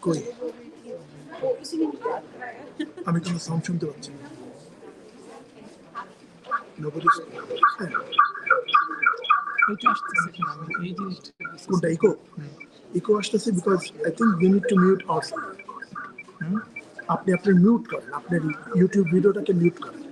কই আমি কোনো সাউন্ড শুনতে পাচ্ছি না। Nobody's হ্যাঁ, এটা আসতেছে কেন? এই জিনিসটা কোনটা ইকো ইকো আসতেছে because I think you need to mute our আপনি আপনি মিউট করেন আপনার ইউটিউব ভিডিওটাকে মিউট করেন।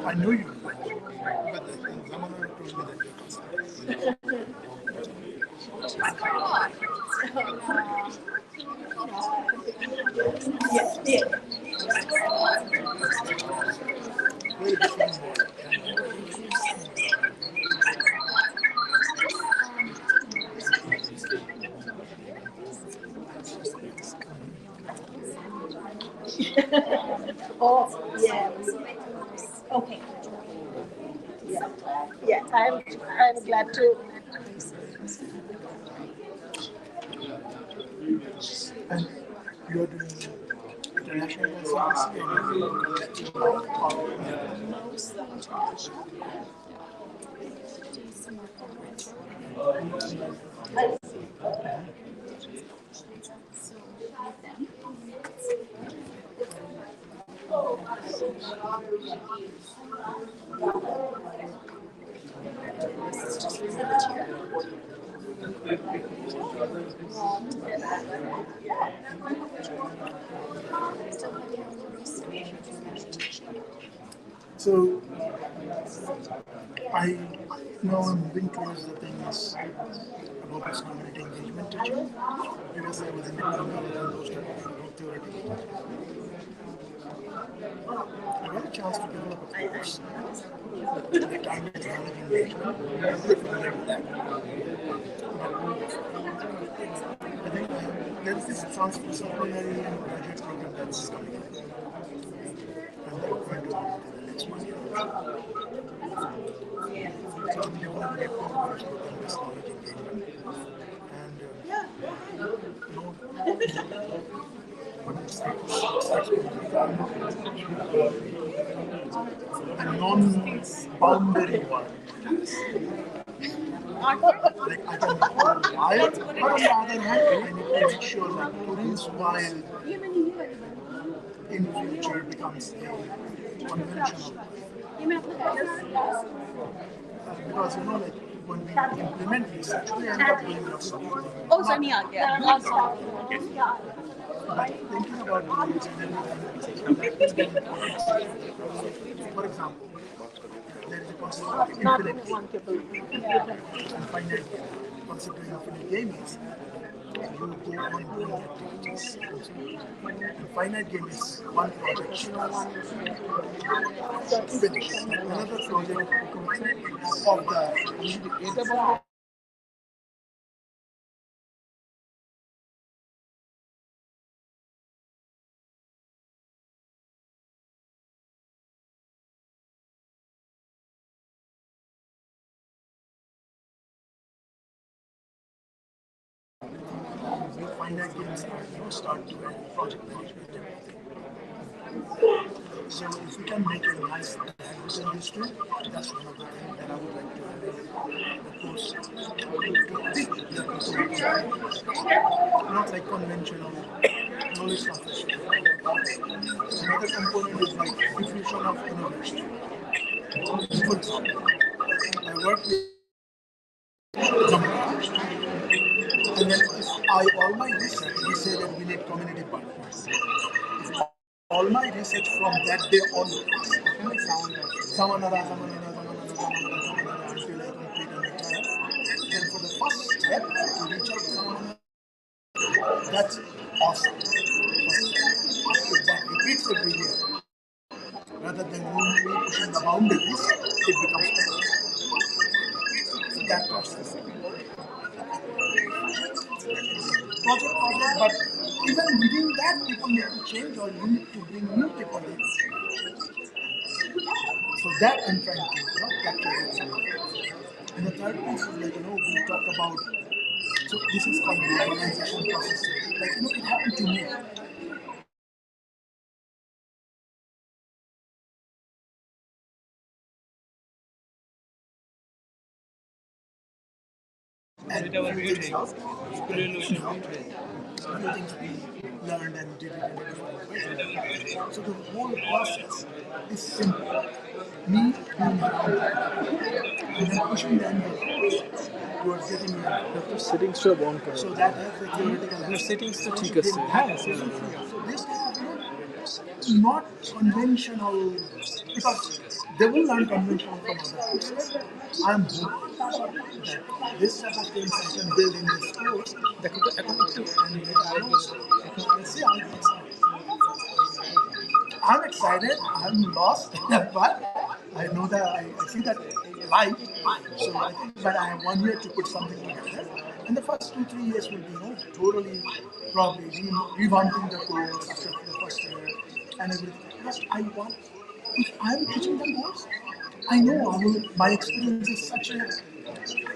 I know you like it, but Zamana told me that you're constantly. Play this one more. Oh, yeah. Okay. Yeah. Yeah. I'm glad to. And you're doing international consultancy or local? So I now I'm moving towards the things about this community engagement teaching. Previously I was in the those type of theoretical. I got a chance to develop a course. I targeted knowledge engagement. I'm pretty familiar with that. I think there's this transdisciplinary and graduate program that's coming up. And they're going to do it in the next 1 year. So I'm developing a course within this knowledge engagement. And a non-boundary one. Like I can wild, but on the other hand, I need to make sure that Turin's wild in future becomes a conventional. Because like when we implement research, we end up doing lots of things. Oh, Sunny, yeah. But thinking about the use and everything, for example, there is a concept of infinite and finite. Considering infinite game is you go on doing activities. And finite game is one project finish. Another project of the finite games start to project management and everything. So if we can make a nice balance in these two, that's one of the things that I would like to have the course. Not like conventional knowledge transfer. Another component is like diffusion of innovation. For example, I work with and then if all my research, we say that we need community partners. If all my research from that day onwards, until I complete and retire, then for the first step to reach out to someone, that's awesome. If that repeats every year, rather than me pushing the boundaries, it becomes better. So that process. Project, but even within that, people need to change or you need to bring new people in. So that I'm trying to capture it somewhere. And the third piece is like, we talk about, so this is called the organization process. Like, it happened to me. And few things we learned and did it in a different way. So the whole process is simple. Me being around and then pushing the envelope towards getting it. settings to on So that has the theoretical aspect. settings to ठीक है So this type of not conventional, because they will learn conventional from others. I'm hoping that this type of things I can build in this course. Let's see how it works out. I'm excited, I'm lost, but I know that I see that light. So I think that I have 1 year to put something together. And the first 2-3 years will be totally probably revamping the course after the first year and everything. Because I want, if I'm teaching them course, I know my experience is such a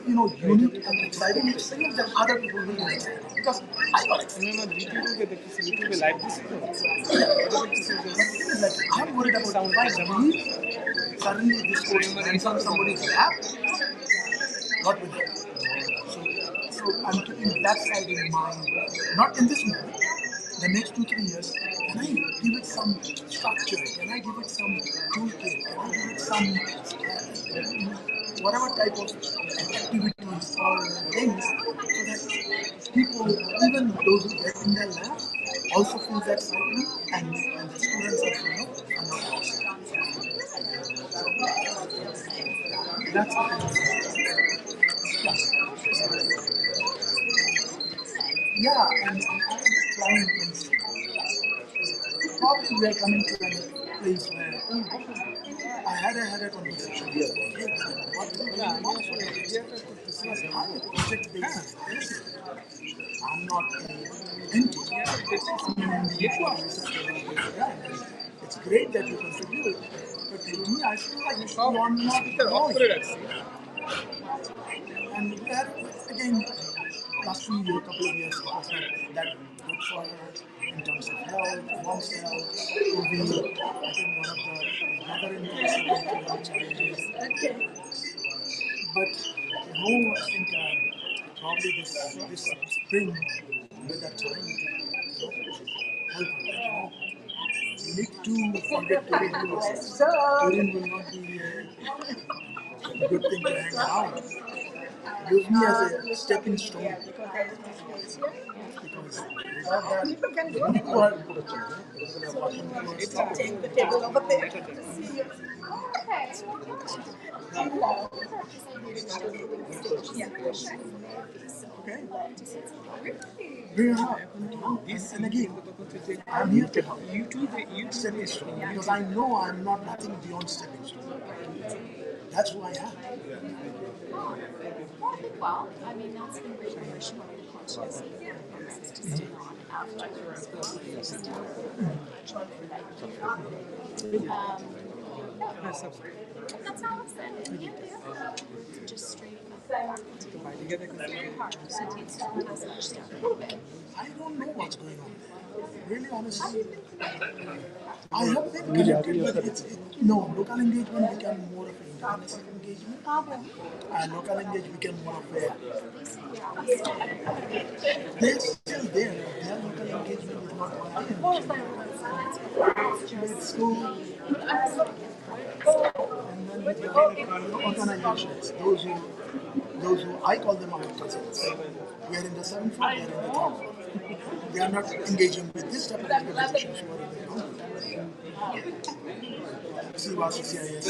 unique and exciting experience that other people will be excited. Because I got excited. YouTube live this Like, I'm worried about sound. If I leave, suddenly this course lands on somebody's lap, what will happen? So I'm keeping that side in mind. Not in this moment. The next 2-3 years, can I give it some structure? Can I give it some toolkit? Can I give it some whatever type of activities or things so those who get in their lab also feel that excitement, and the students also are not lost. That's the yeah, and I'm trying things. Probably we are coming to a place where I had a conversation here. Hey, what do you want for it? Because I'm a project-based person. I'm not into it's great that you contribute, but to me, I feel like you are not growing. And that, again, last few years, couple of years, was not that good for her in terms of health, mom's health, COVID. I think one of the mother-in-law challenges. But no, I think probably this spring with that time to help her. You need to forget to use Turin will not be a good thing to hang around. Use me as a stepping stone. Because without that, people can go. You are take the table over there to see you. Okay. Bring her up. And again, I'm here to help. You too, stepping stone. Because I know I'm not nothing beyond stepping stone. That's who I am. Well, I mean, that's the great relation with the conscious is to stay on after that's how it's said. Yeah. Just straight up. I don't know what's going on there. Really, honestly. I have been connected, but no, local engagement became more of an international engagement. And local engagement became more of a. They're still there. Their local engagement is not one thing. With school. And then with the organizations, those who I call them our cousins. We are in the 7th floor, they are in the 3rd floor. They are not engaging with this type of organizations who are in the ground. CWAS, CIS.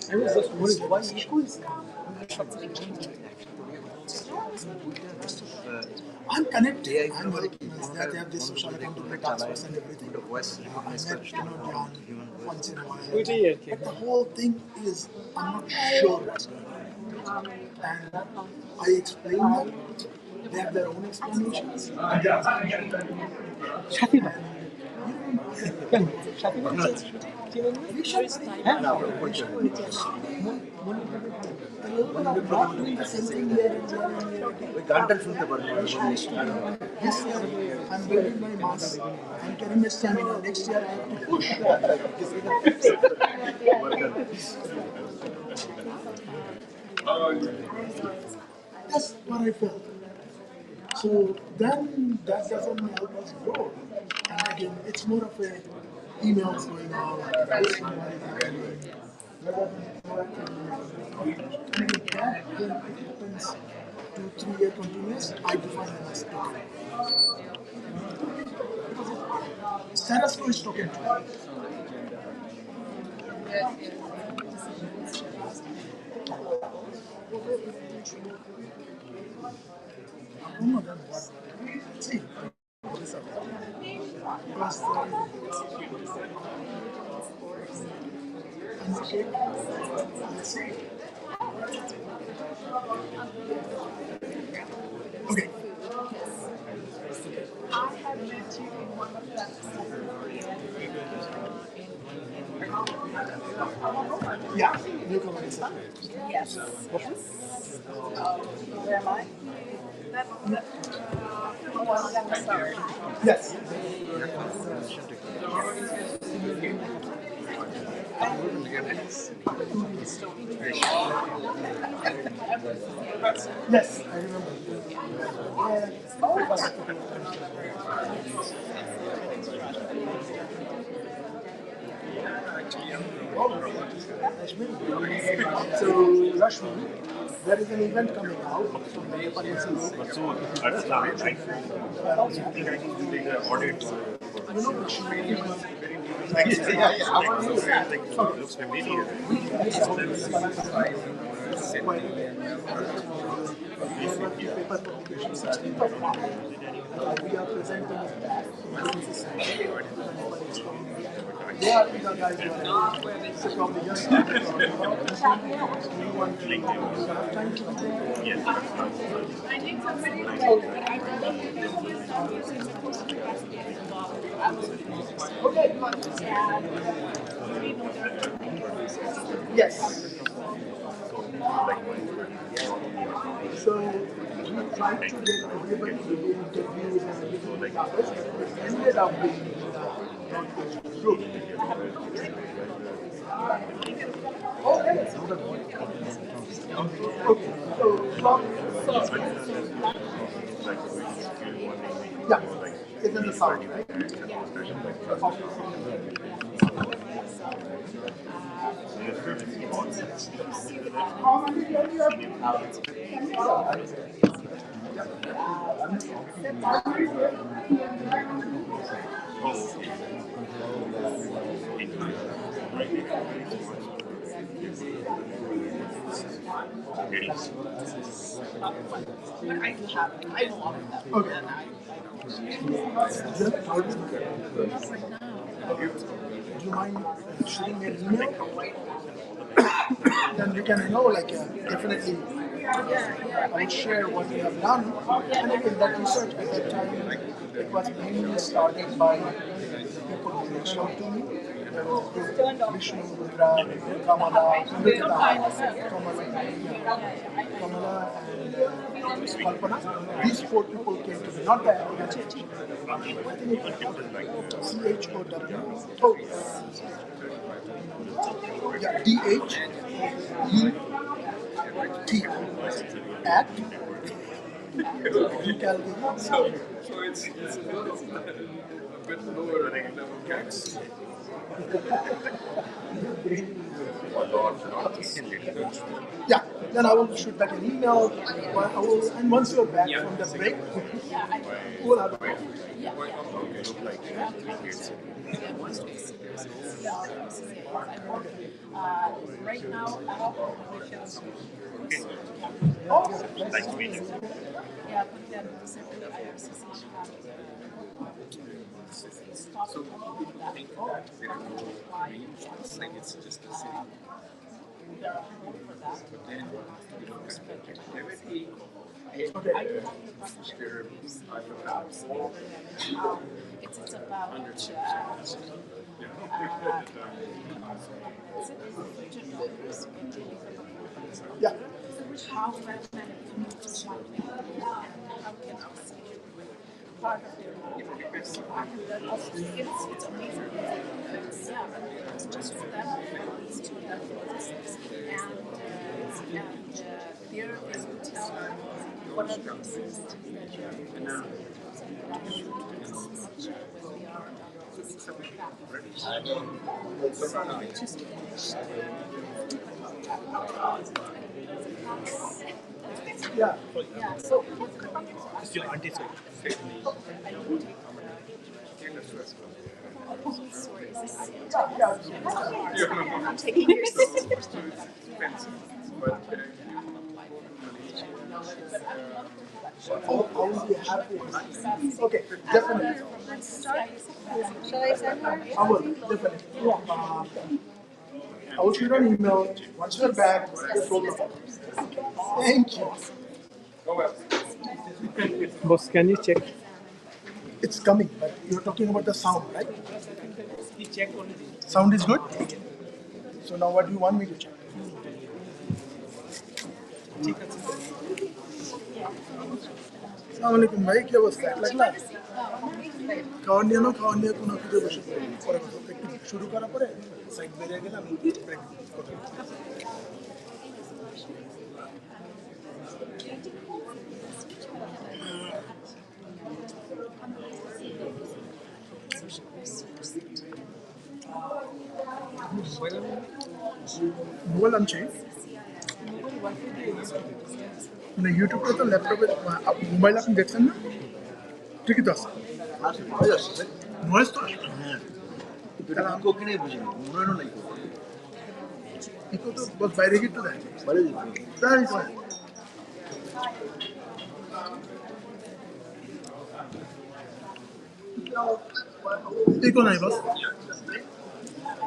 I was just worried why schools. I'm connected. I'm working with that. They have this social accountability task force and everything. I met John once in a while. But the whole thing is, I'm not sure what's going on. And I explain them. They have their own explanations. Shafi This year, I'm building my mass. I'm carrying my stamina. Next year, I have to push. That's what I felt. So then that doesn't help us grow. And again, it's more of a emails going out, this one, what is happening, rather than proactively. And that, when it happens 2-3 year continuous, I define them as token. Status quo is token too. I don't know that what. See, what is up? Because I'm okay. Let's see. Okay. I have met you in one of them. Yeah, you come and say. Yes. Where am I? That one that was sorry. Yes. Yes, I remember. So, Rashmi, there is an event coming out from the Nepalese group. So, that's the way, right? Something I need to take the audit. You know which Looks familiar. paper publication 16th of March. We are presenting it back. They are the guys who are so probably just started talking about this one. Anyone you have time to do? Yes. I think somebody like, I remember using the post capacity as well. Okay. Yes. So we tried to get everybody to do interviews and everything like that. It ended up being group. Okay. Okay. So from yeah, it's in the south, right? How many do you have? I know all of them. Okay. Do you mind shooting me an email? Then you can definitely I would share what we have done. And again, that research at that time, it was mainly started by the people who reached out to me. Vishnu, Rudra, Kamala, and Kalpana. These 4 people came to me, not the organization. CHOW. Oh, yeah, DHUT at Calgary. So it's a bit lower level cats. Yeah, then I will shoot back an email. And once you're back from the break, we'll have a break. Right now, Nice to meet you. yeah, but then recently IRCC stopped talking about that. Why? Like it's just the same. There are hope for that. But then, connectivity. It's about Yeah. how fragmented communities want to be and how can our city part of their it's amazing. It's just for them it's to have and there they will tell what are the reasons that you're just Yeah. so Still anti-social. sorry, is this Yeah. I'm taking your Oh, I will be happy. Okay, definitely. Shall I send her? I will, definitely. I will shoot an email. Once you're back, just roll the phone. Thank you. Boss, can you check? It's coming, but you're talking about the sound, right? He checked only. Sound is good? So now what do you want me to check? Assalamualaikum ভাই কি অবস্থা লাগলা খাওয়ার নিয়ে না খাওয়ার নিয়ে কোনো কিছু বসে পরে কথা একটু শুরু করার পরে সাইড বেরিয়ে গেলাম ব্রেক কথা মোবাইল আনছি মানে ইউটিউবে তো ল্যাপটপে মোবাইল আপনি দেখছেন না ঠিকই তো আছে নয়েজ তো আসবে ইকো তো বস বাইরে গিয়ে দেয় তাই ইকো নাই বস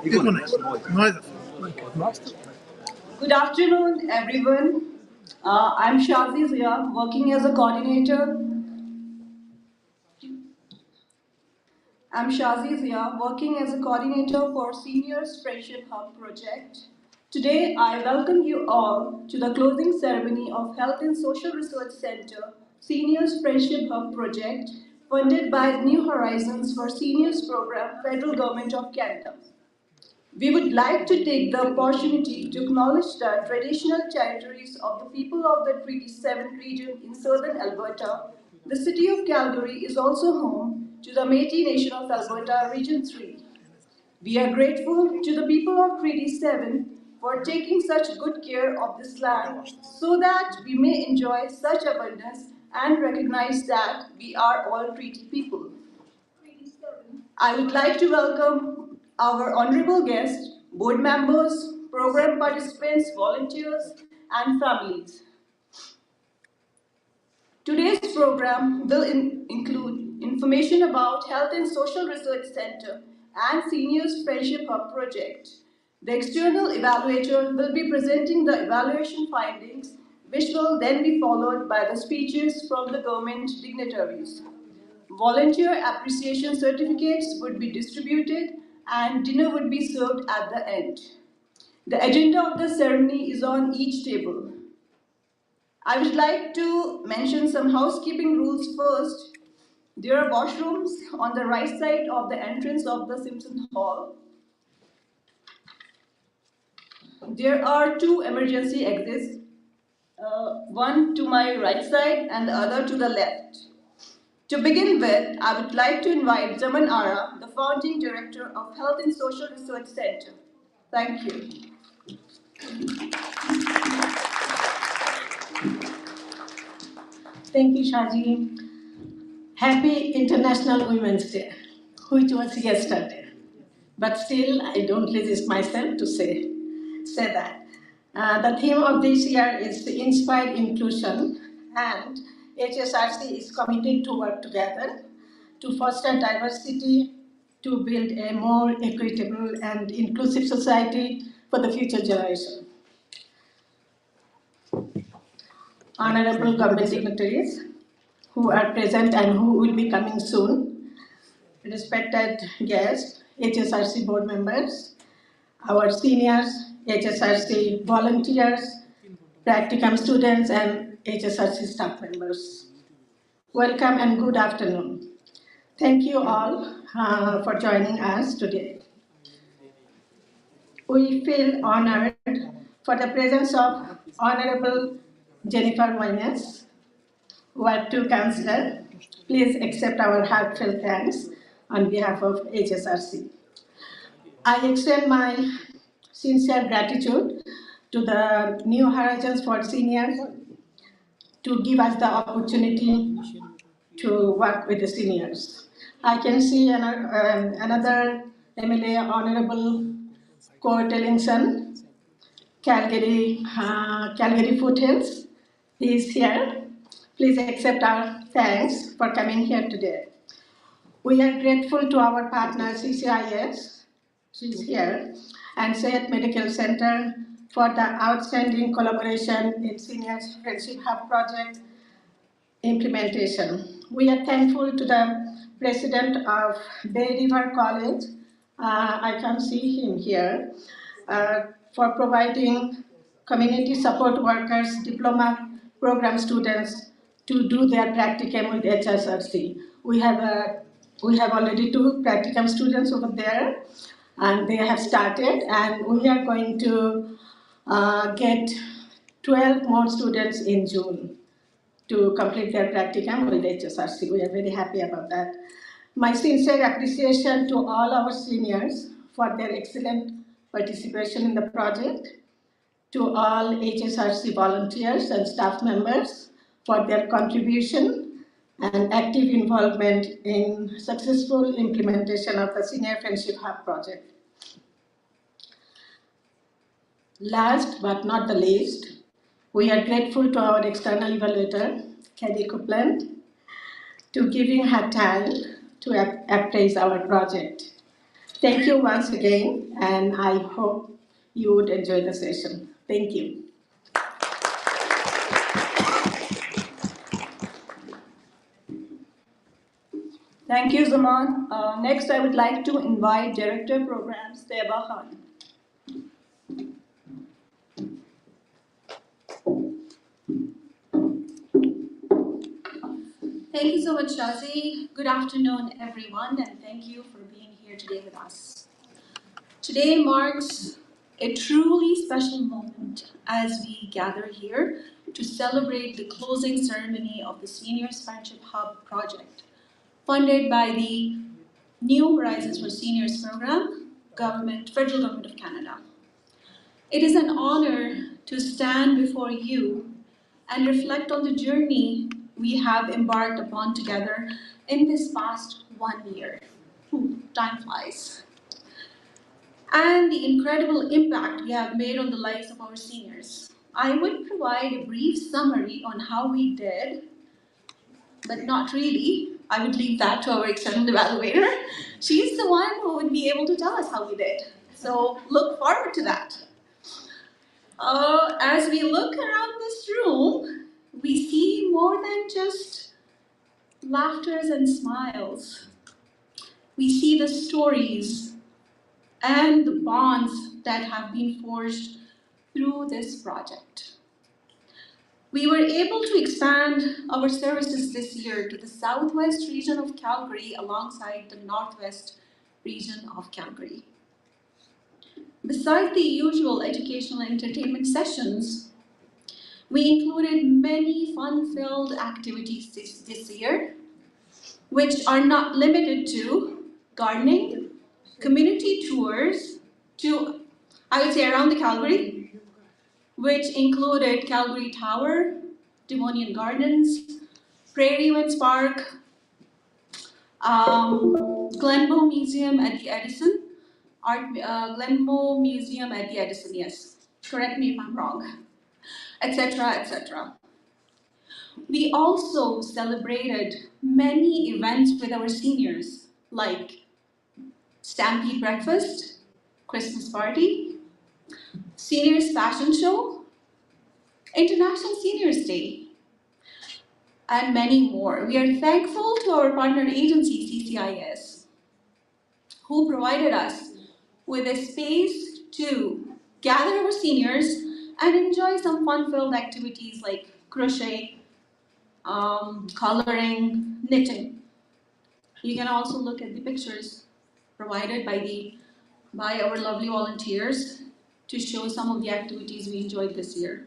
ইকো নাই নয়েজ আছে Good afternoon, everyone. I'm Shazi Zia, working as a coordinator. I'm Shazi Zia, working as a coordinator for Seniors Friendship Hub project. Today, I welcome you all to the closing ceremony of Health and Social Research Center Seniors Friendship Hub project, funded by New Horizons for Seniors Program, Federal Government of Canada. We would like to take the opportunity to acknowledge the traditional territories of the people of the Treaty 7 region in southern Alberta. The city of Calgary is also home to the Métis Nation of Alberta, Region 3. We are grateful to the people of Treaty 7 for taking such good care of this land so that we may enjoy such abundance and recognize that we are all treaty people. I would like to welcome our honorable guests, board members, program participants, volunteers, and families. Today's program will include information about Health and Social Research Center and Seniors Friendship Hub project. The external evaluator will be presenting the evaluation findings, which will then be followed by the speeches from the government dignitaries. Volunteer appreciation certificates would be distributed and dinner would be served at the end. The agenda of the ceremony is on each table. I would like to mention some housekeeping rules first. There are washrooms on the right side of the entrance of the Simpson Hall. There are two emergency exits, one to my right side and the other to the left. To begin with, I would like to invite Zaman Ara, the founding director of Health and Social Research Center. Thank you. Thank you, Shaji. Happy International Women's Day, which was yesterday. But still, I don't resist myself to say that. The theme of this year is Inspired Inclusion, and HSRC is committed to work together to foster diversity, to build a more equitable and inclusive society for the future generation. Honorable government dignitaries who are present and who will be coming soon, respected guests, HSRC board members, our seniors, HSRC volunteers, practicum students, and HSRC staff members. Welcome and good afternoon. Thank you all for joining us today. We feel honored for the presence of Honorable Jennifer Moines, Ward 2 Councillor. Please accept our heartfelt thanks on behalf of HSRC. I extend my sincere gratitude to the New Horizons for Seniors to give us the opportunity to work with the seniors. I can see another MLA, Honorable Cor Tellingson, Calgary Foothills. He is here. Please accept our thanks for coming here today. We are grateful to our partner CCIS, she's here, and Sehat Medical Center for the outstanding collaboration in Seniors Friendship Hub project implementation. We are thankful to the president of Bay River College, I can see him here, for providing community support workers, diploma program students to do their practicum with HSRC. We have already 2 practicum students over there, and they have started, and we are going to get 12 more students in June to complete their practicum with HSRC. We are very happy about that. My sincere appreciation to all our seniors for their excellent participation in the project. to all HSRC volunteers and staff members for their contribution and active involvement in successful implementation of the Senior Friendship Hub project. Last but not the least, we are grateful to our external evaluator, Kathy Copeland, to giving her time to appraise our project. Thank you once again, and I hope you would enjoy the session. Thank you. Thank you, Zaman. Next, I would like to invite Director Programs, Teba Khan. Thank you so much, Shazi. Good afternoon, everyone, and thank you for being here today with us. Today marks a truly special moment as we gather here to celebrate the closing ceremony of the Seniors Friendship Hub project, funded by the New Horizons for Seniors program, Federal Government of Canada. It is an honor to stand before you and reflect on the journey we have embarked upon together in this past 1 year. Time flies. And the incredible impact we have made on the lives of our seniors. I would provide a brief summary on how we did, but not really. I would leave that to our external evaluator. She's the one who would be able to tell us how we did. So look forward to that. As we look around this room, we see more than just laughters and smiles. We see the stories and the bonds that have been forged through this project. We were able to expand our services this year to the southwest region of Calgary alongside the northwest region of Calgary. Besides the usual educational and entertainment sessions, we included many fun-filled activities this year, which are not limited to gardening, community tours to, I would say, around the Calgary, which included Calgary Tower, Devonian Gardens, Prairie Winds Park, Glenbow Museum at the Edison, Glenbow Museum at the Edison, yes, correct me if I'm wrong, etc., etc. We also celebrated many events with our seniors, like Stampede Breakfast, Christmas Party, Seniors Fashion Show, International Seniors Day, and many more. We are thankful to our partner agency, CCIS, who provided us with a space to gather our seniors and enjoy some fun-filled activities like crochet, coloring, knitting. You can also look at the pictures provided by our lovely volunteers to show some of the activities we enjoyed this year.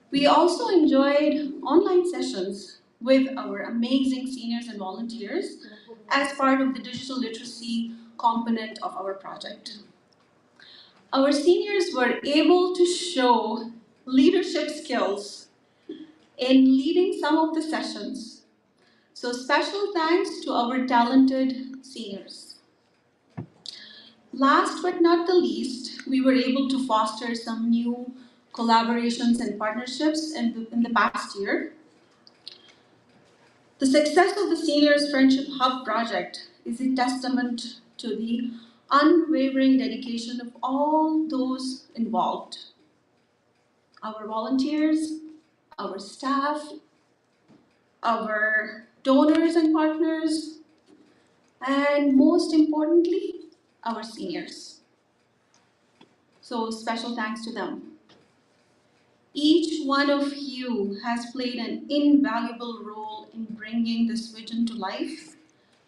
We also enjoyed online sessions with our amazing seniors and volunteers as part of the digital literacy component of our project. Our seniors were able to show leadership skills in leading some of the sessions. So special thanks to our talented seniors. Last but not the least, we were able to foster some new collaborations and partnerships in the past year. The success of the Seniors Friendship Hub project is a testament to the unwavering dedication of all those involved. Our volunteers, our staff, our donors and partners, and most importantly, our seniors. So special thanks to them. Each one of you has played an invaluable role in bringing this vision to life,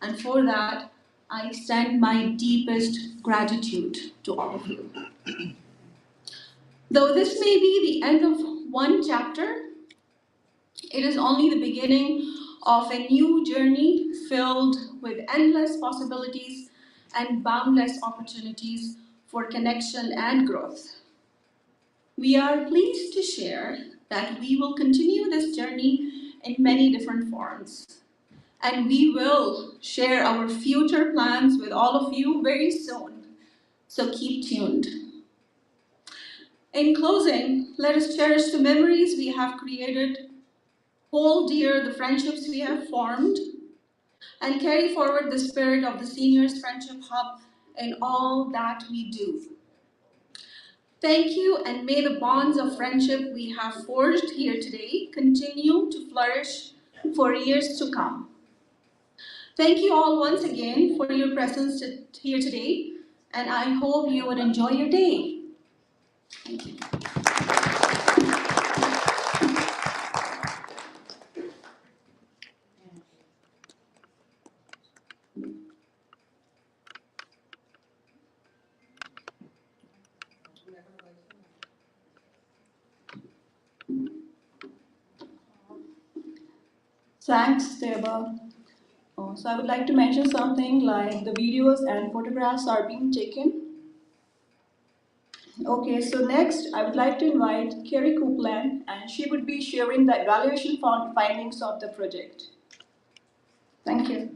and for that, I extend my deepest gratitude to all of you. Though this may be the end of one chapter, it is only the beginning of a new journey filled with endless possibilities and boundless opportunities for connection and growth. We are pleased to share that we will continue this journey in many different forms. And we will share our future plans with all of you very soon. So keep tuned. In closing, let us cherish the memories we have created, hold dear the friendships we have formed, and carry forward the spirit of the Seniors Friendship Hub in all that we do. Thank you, and may the bonds of friendship we have forged here today continue to flourish for years to come. Thank you all once again for your presence here today, and I hope you would enjoy your day. Thank you. Thanks, Deba. So I would like to mention something like the videos and photographs are being taken. Okay, so next I would like to invite Kerry Copeland, and she would be sharing the evaluation findings of the project. Thank you.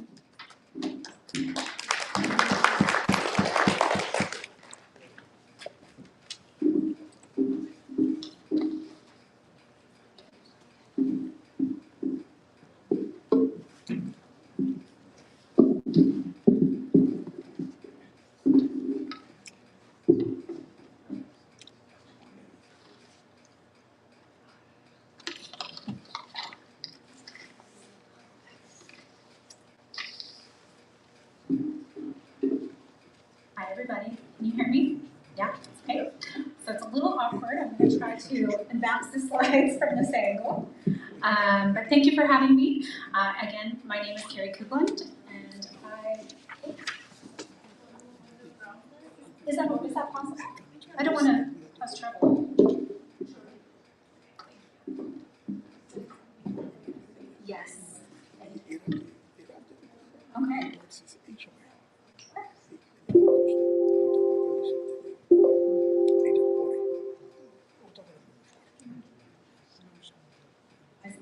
Hi everybody, can you hear me? Yeah, okay. So it's a little awkward. I'm going to try to advance the slides from this angle. But thank you for having me. Again, my name is Kerry Copeland, and is that possible? I don't want to cause trouble. Yes. Okay.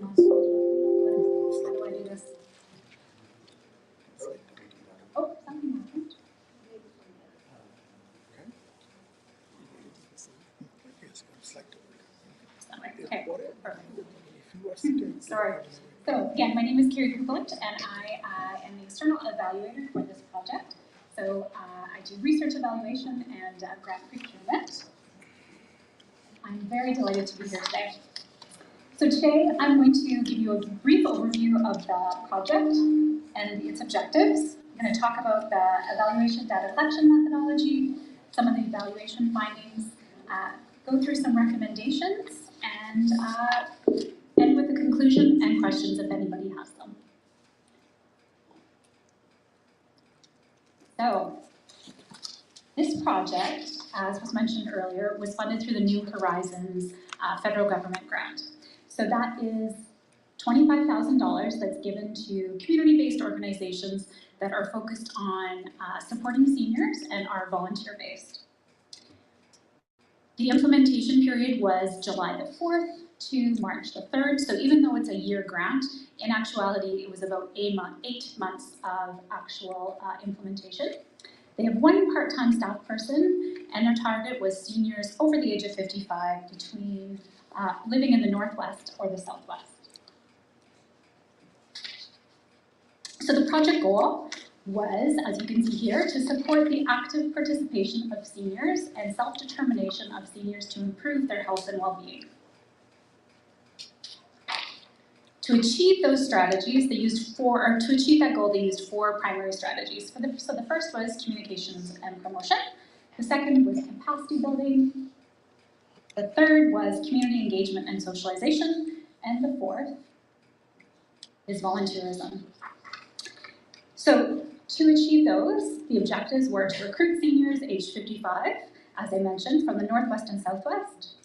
How do I do this? Oh, something happened. Okay. Sorry. So again, my name is Kerry Copeland, and I am the external evaluator for this project. So I do research evaluation and grant procurement. I'm very delighted to be here today. So today I'm going to give you a brief overview of the project and its objectives. I'm going to talk about the evaluation data collection methodology, some of the evaluation findings, go through some recommendations, and end with the conclusion and questions if anybody has them. So this project, as was mentioned earlier, was funded through the New Horizons federal government grant. So that is $25,000 that's given to community-based organizations that are focused on supporting seniors and are volunteer-based. The implementation period was July the 4th to March the 3rd, so even though it's a year grant, in actuality it was about 8 months of actual implementation. They have one part-time staff person, and their target was seniors over the age of 55 between living in the Northwest or the Southwest. So the project goal was, as you can see here, to support the active participation of seniors and self-determination of seniors to improve their health and well-being. To achieve those strategies, they used to achieve that goal, they used 4 primary strategies. So the first was communications and promotion. The second was capacity building. The third was community engagement and socialization. And the fourth is volunteerism. So to achieve those, the objectives were to recruit seniors aged 55, as I mentioned, from the Northwest and Southwest,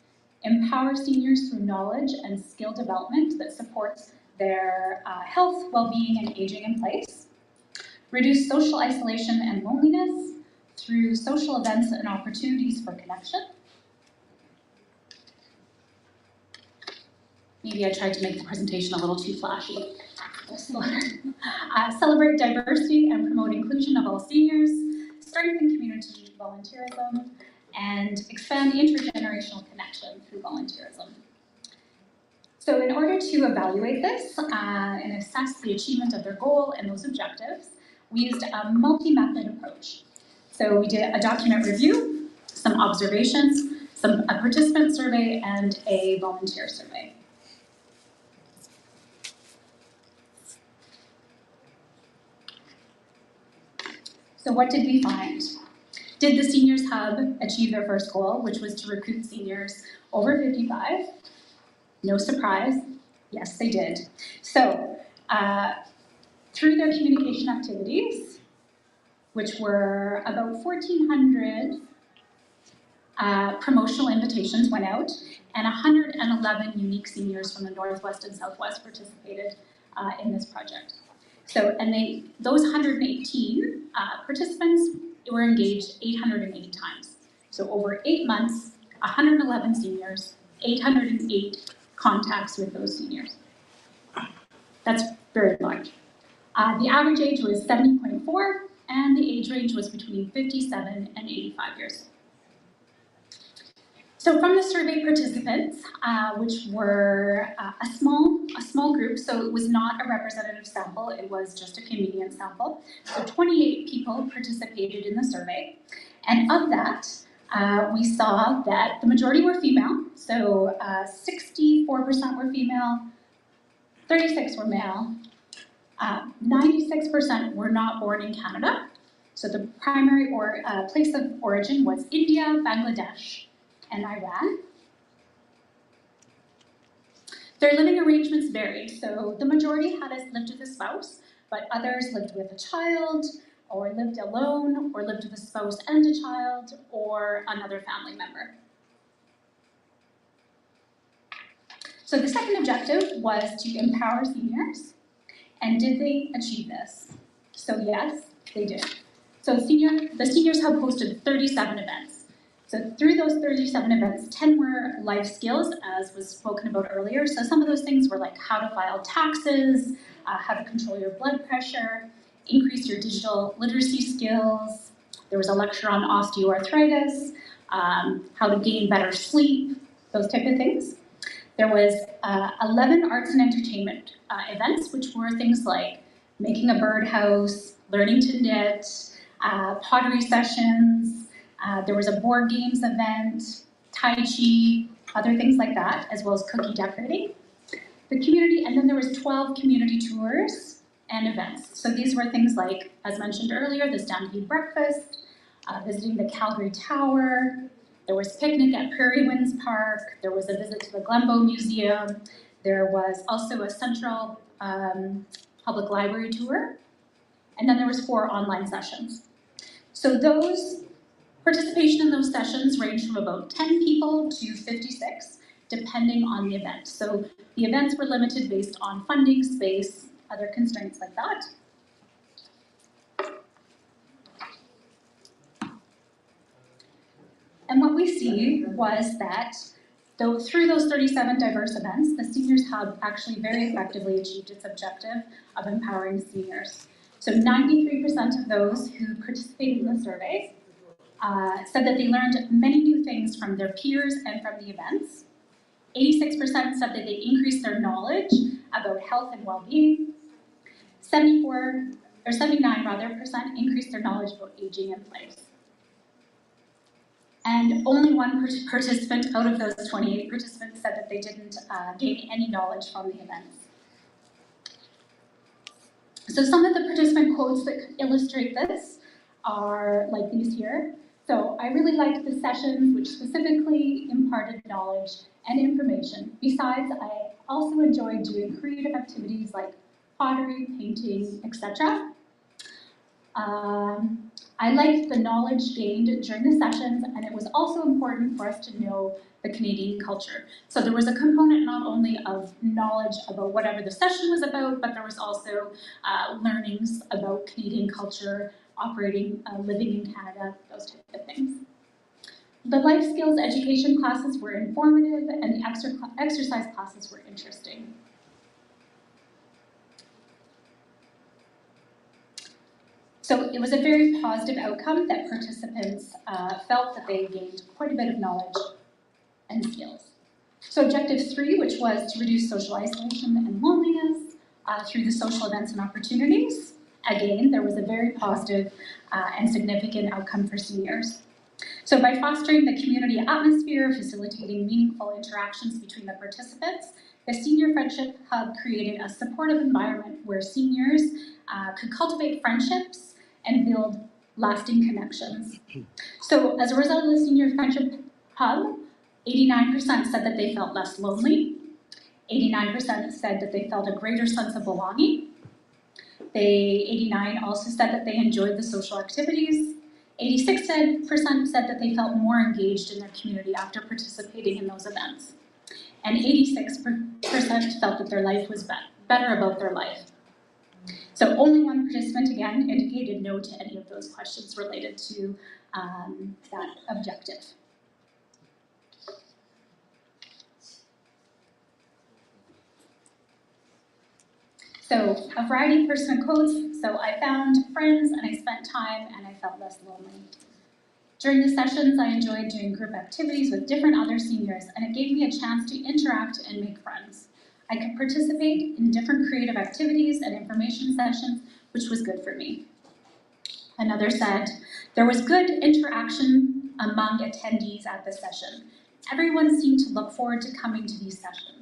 empower seniors through knowledge and skill development that supports their health, well-being, and aging in place, reduce social isolation and loneliness through social events and opportunities for connection, Maybe I tried to make the presentation a little too flashy. Celebrate diversity and promote inclusion of all seniors, strengthen community volunteerism, and expand intergenerational connection through volunteerism. So in order to evaluate this and assess the achievement of their goal and those objectives, we used a multi-method approach. So we did a document review, some observations, a participant survey, and a volunteer survey. So what did we find? Did the Seniors Hub achieve their first goal, which was to recruit seniors over 55? No surprise, yes they did. So through their communication activities, which were about 1,400 promotional invitations went out, and 111 unique seniors from the Northwest and Southwest participated in this project. So, and those 118 participants were engaged 808 times. So over 8 months, 111 seniors, 808 contacts with those seniors. That's very large. The average age was 70.4, and the age range was between 57 and 85 years. So from the survey participants, which were a small group, so it was not a representative sample, it was just a convenient sample. So 28 people participated in the survey, and of that, we saw that the majority were female, so 64% were female, 36 were male, 96% were not born in Canada, so the primary place of origin was India, Bangladesh, and Iran. Their living arrangements varied, so the majority lived with a spouse, but others lived with a child, or lived alone, or lived with a spouse and a child, or another family member. So the second objective was to empower seniors, and did they achieve this? So yes, they did. So the Seniors Hub hosted 37 events. So through those 37 events, 10 were life skills, as was spoken about earlier. So some of those things were like how to file taxes, how to control your blood pressure, increase your digital literacy skills. There was a lecture on osteoarthritis, how to gain better sleep, those type of things. There was 11 arts and entertainment events, which were things like making a birdhouse, learning to knit, pottery sessions. There was a board games event, Tai Chi, other things like that, as well as cookie decorating. The community, and then there was 12 community tours and events. So these were things like, as mentioned earlier, the Stampede Breakfast, visiting the Calgary Tower. There was picnic at Prairie Winds Park. There was a visit to the Glenbow Museum. There was also a Central Public Library tour. And then there was 4 online sessions. So participation in those sessions ranged from about 10 people to 56, depending on the event. So the events were limited based on funding, space, other constraints like that. And what we see was that through those 37 diverse events, the Seniors Hub actually very effectively achieved its objective of empowering seniors. So 93% of those who participated in the survey said that they learned many new things from their peers and from the events. 86% said that they increased their knowledge about health and well-being. 79% increased their knowledge about aging in place. And only one participant out of those 28 participants said that they didn't gain any knowledge from the events. So some of the participant quotes that illustrate this are like these here. So I really liked the sessions which specifically imparted knowledge and information. Besides, I also enjoyed doing creative activities like pottery, painting, etc. I liked the knowledge gained during the sessions, and it was also important for us to know the Canadian culture. So there was a component not only of knowledge about whatever the session was about, but there was also learnings about Canadian culture, operating, living in Canada, those types of things. The life skills education classes were informative and the exercise classes were interesting. So it was a very positive outcome that participants felt that they gained quite a bit of knowledge and skills. So objective 3, which was to reduce social isolation and loneliness through the social events and opportunities. Again, there was a very positive and significant outcome for seniors. So by fostering the community atmosphere, facilitating meaningful interactions between the participants, the Senior Friendship Hub created a supportive environment where seniors could cultivate friendships and build lasting connections. So as a result of the Senior Friendship Hub, 89% said that they felt less lonely. 89% said that they felt a greater sense of belonging. 89 also said that they enjoyed the social activities. 86% said that they felt more engaged in their community after participating in those events. And 86% felt that their life was better about their life. So only one participant, again, indicated no to any of those questions related to that objective. So a variety of personal quotes. So I found friends and I spent time and I felt less lonely. During the sessions, I enjoyed doing group activities with different other seniors, and it gave me a chance to interact and make friends. I could participate in different creative activities and information sessions, which was good for me. Another said, there was good interaction among attendees at the session. Everyone seemed to look forward to coming to these sessions.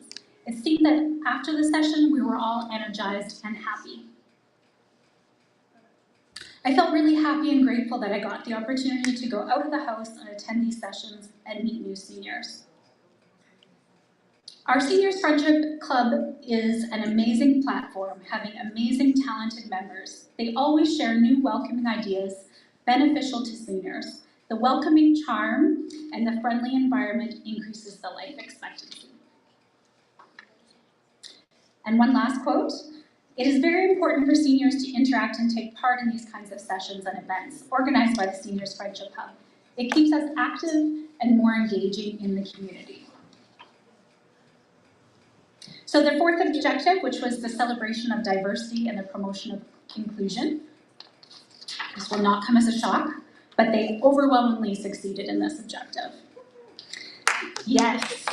It seemed that after the session, we were all energized and happy. I felt really happy and grateful that I got the opportunity to go out of the house and attend these sessions and meet new seniors. Our Seniors Friendship Club is an amazing platform, having amazing, talented members. They always share new welcoming ideas beneficial to seniors. The welcoming charm and the friendly environment increases the life expectancy. And one last quote. It is very important for seniors to interact and take part in these kinds of sessions and events organized by the Seniors Friendship Hub. It keeps us active and more engaging in the community. So the fourth objective, which was the celebration of diversity and the promotion of inclusion. This will not come as a shock, but they overwhelmingly succeeded in this objective. Yes.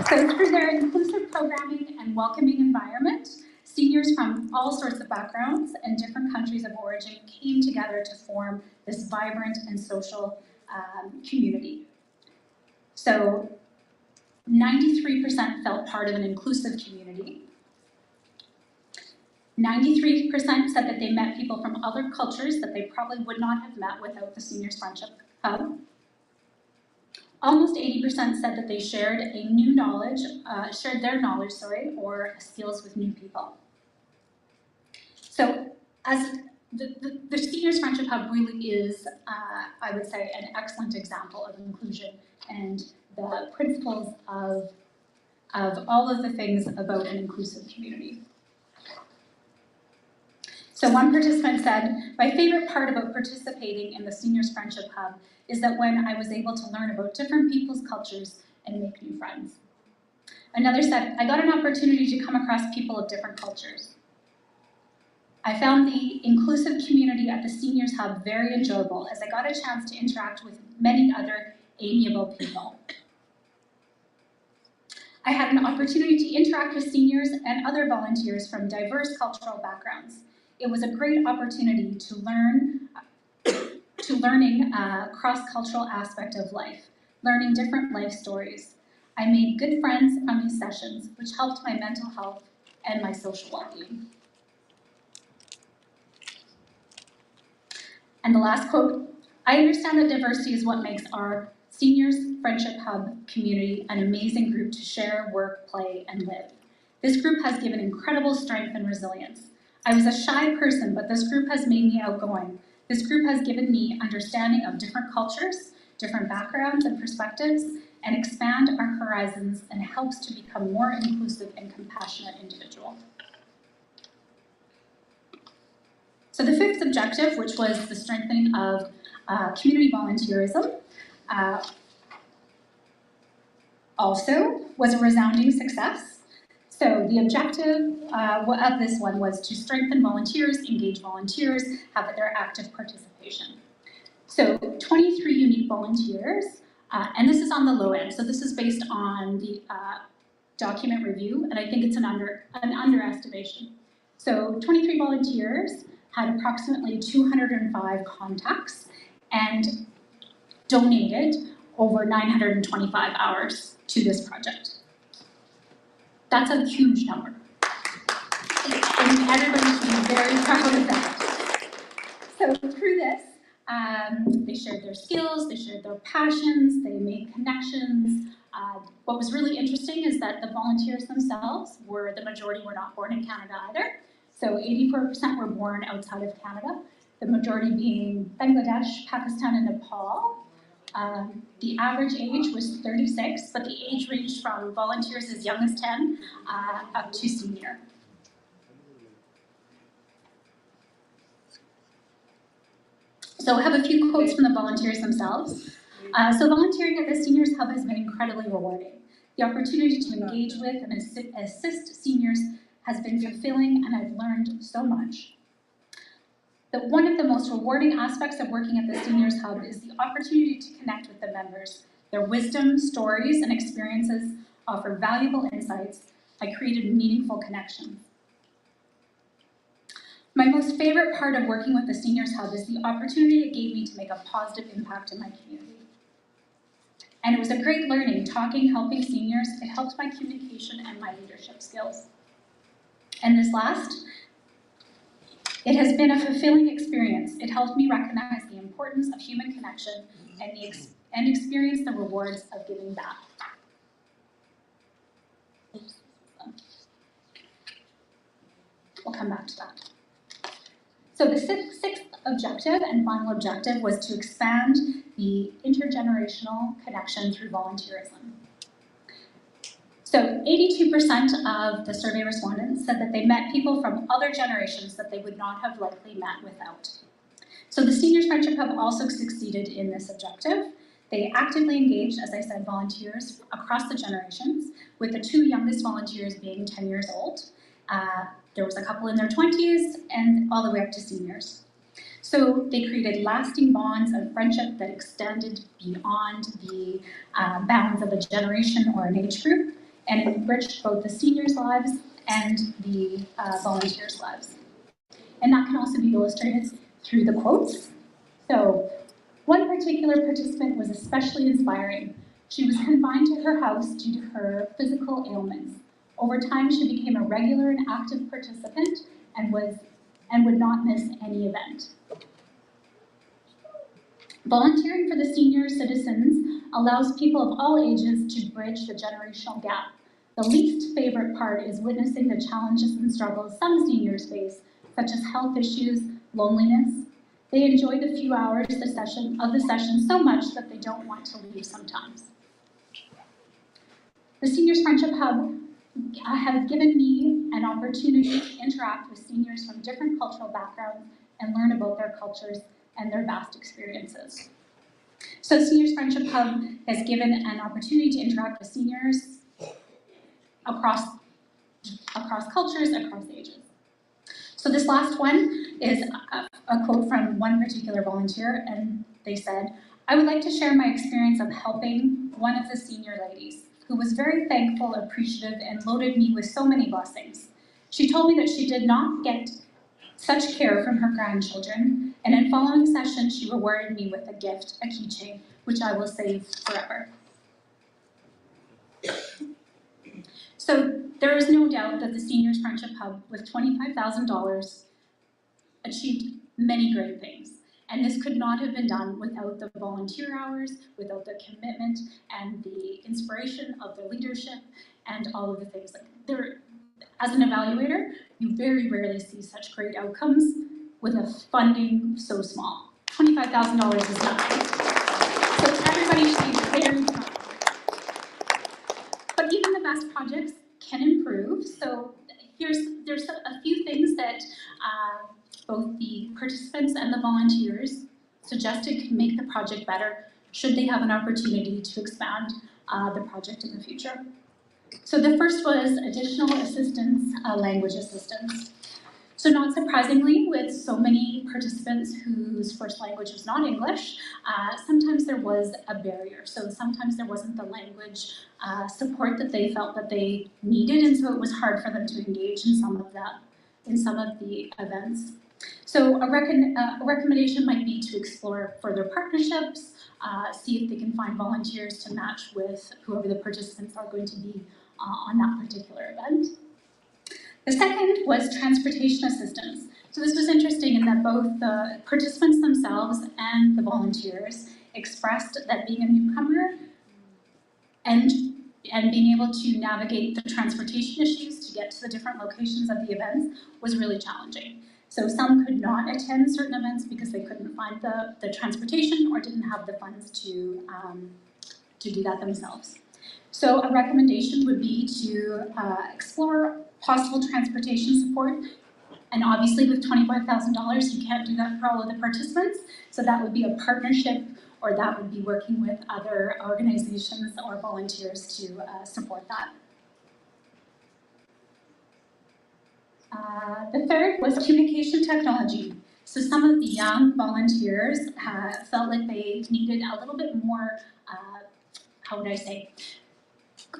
So through their inclusive programming and welcoming environment, seniors from all sorts of backgrounds and different countries of origin came together to form this vibrant and social community. So 93% felt part of an inclusive community. 93% said that they met people from other cultures that they probably would not have met without the Seniors Friendship Hub. Almost 80% said that they shared their knowledge, or skills with new people. So as the Seniors Friendship Hub really is, I would say, an excellent example of inclusion and the principles of all of the things about an inclusive community. So one participant said, my favorite part about participating in the Seniors Friendship Hub is that when I was able to learn about different people's cultures and make new friends. Another said, I got an opportunity to come across people of different cultures. I found the inclusive community at the Seniors Hub very enjoyable as I got a chance to interact with many other amiable people. I had an opportunity to interact with seniors and other volunteers from diverse cultural backgrounds. It was a great opportunity to learning a cross-cultural aspect of life, learning different life stories. I made good friends from these sessions, which helped my mental health and my social well-being. And the last quote, I understand that diversity is what makes our Seniors Friendship Hub community an amazing group to share, work, play, and live. This group has given incredible strength and resilience. I was a shy person, but this group has made me outgoing. This group has given me understanding of different cultures, different backgrounds and perspectives, and expand our horizons and helps to become more inclusive and compassionate individual. So the fifth objective, which was the strengthening of community volunteerism also was a resounding success. So the objective of this one was to strengthen volunteers, engage volunteers, have their active participation. So 23 unique volunteers, and this is on the low end. So this is based on the document review, and I think it's an underestimation. So 23 volunteers had approximately 205 contacts and donated over 925 hours to this project. That's a huge number. And everybody should be very proud of that. So through this, they shared their skills, they shared their passions, they made connections. What was really interesting is that the volunteers themselves the majority were not born in Canada either. So 84% were born outside of Canada, the majority being Bangladesh, Pakistan, and Nepal. The average age was 36, but the age ranged from volunteers as young as 10 up to senior. So I have a few quotes from the volunteers themselves. So volunteering at the Seniors Hub has been incredibly rewarding. The opportunity to engage with and assist seniors has been fulfilling, and I've learned so much. That one of the most rewarding aspects of working at the Seniors Hub is the opportunity to connect with the members. Their wisdom, stories, and experiences offer valuable insights. I created meaningful connections. My most favorite part of working with the Seniors Hub is the opportunity it gave me to make a positive impact in my community. And it was a great learning, talking, helping seniors. It helped my communication and my leadership skills. And this last, it has been a fulfilling experience. It helped me recognize the importance of human connection and experience the rewards of giving back. We'll come back to that. So the sixth objective and final objective was to expand the intergenerational connection through volunteerism. So 82% of the survey respondents said that they met people from other generations that they would not have likely met without. So the Seniors Friendship Hub also succeeded in this objective. They actively engaged, as I said, volunteers across the generations, with the two youngest volunteers being 10 years old. There was a couple in their 20s and all the way up to seniors. So they created lasting bonds of friendship that extended beyond the bounds of a generation or an age group, and enriched both the seniors' lives and the volunteers' lives. And that can also be illustrated through the quotes. So one particular participant was especially inspiring. She was confined to her house due to her physical ailments. Over time, she became a regular and active participant and would not miss any event. Volunteering for the senior citizens allows people of all ages to bridge the generational gap. The least favorite part is witnessing the challenges and struggles some seniors face, such as health issues, loneliness. They enjoy the few hours of the session so much that they don't want to leave sometimes. The Seniors Friendship Hub has given me an opportunity to interact with seniors from different cultural backgrounds and learn about their cultures and their vast experiences. So Seniors Friendship Hub has given an opportunity to interact with seniors across cultures, across ages. So this last one is a quote from one particular volunteer, and they said, "I would like to share my experience of helping one of the senior ladies, who was very thankful, appreciative, and loaded me with so many blessings. She told me that she did not get such care from her grandchildren, and in following session, she rewarded me with a gift, a keychain, which I will save forever." So there is no doubt that the Seniors Friendship Hub, with $25,000, achieved many great things. And this could not have been done without the volunteer hours, without the commitment and the inspiration of the leadership and all of the things. As an evaluator, you very rarely see such great outcomes with a funding so small. $25,000 is nothing. So everybody should be very proud. But even the best projects can improve. So there's a few things that both the participants and the volunteers suggested could make the project better should they have an opportunity to expand the project in the future. So the first was additional assistance, language assistance. So not surprisingly, with so many participants whose first language was not English, sometimes there was a barrier. So sometimes there wasn't the language support that they felt that they needed, and so it was hard for them to engage in some of the events. So a recommendation might be to explore further partnerships, see if they can find volunteers to match with whoever the participants are going to be on that particular event. The second was transportation assistance. So this was interesting in that both the participants themselves and the volunteers expressed that being a newcomer and being able to navigate the transportation issues to get to the different locations of the events was really challenging. So some could not attend certain events because they couldn't find the transportation or didn't have the funds to do that themselves. So a recommendation would be to explore possible transportation support. And obviously with $25,000, you can't do that for all of the participants. So that would be a partnership, or that would be working with other organizations or volunteers to support that. The third was communication technology. So some of the young volunteers felt like they needed a little bit more, how would I say,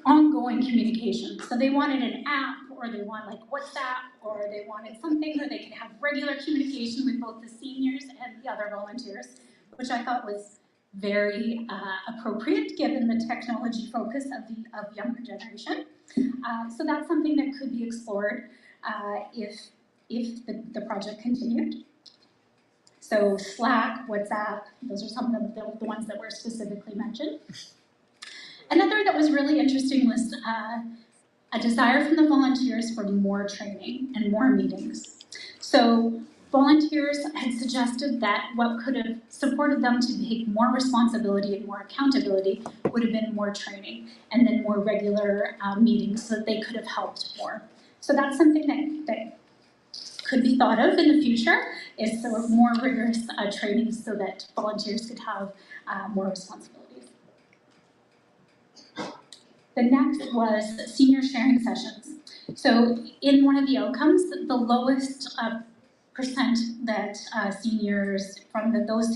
ongoing communication. So they wanted an app, or they want like WhatsApp, or they wanted something where they could have regular communication with both the seniors and the other volunteers, which I thought was very appropriate given the technology focus of younger generation. So that's something that could be explored if the project continued. So Slack, WhatsApp, those are some of the ones that were specifically mentioned. Another that was really interesting was a desire from the volunteers for more training and more meetings. So volunteers had suggested that what could have supported them to take more responsibility and more accountability would have been more training and then more regular meetings so that they could have helped more. So that's something that could be thought of in the future, is sort of more rigorous training so that volunteers could have more responsibilities. The next was senior sharing sessions. So in one of the outcomes, the lowest percent that seniors, from those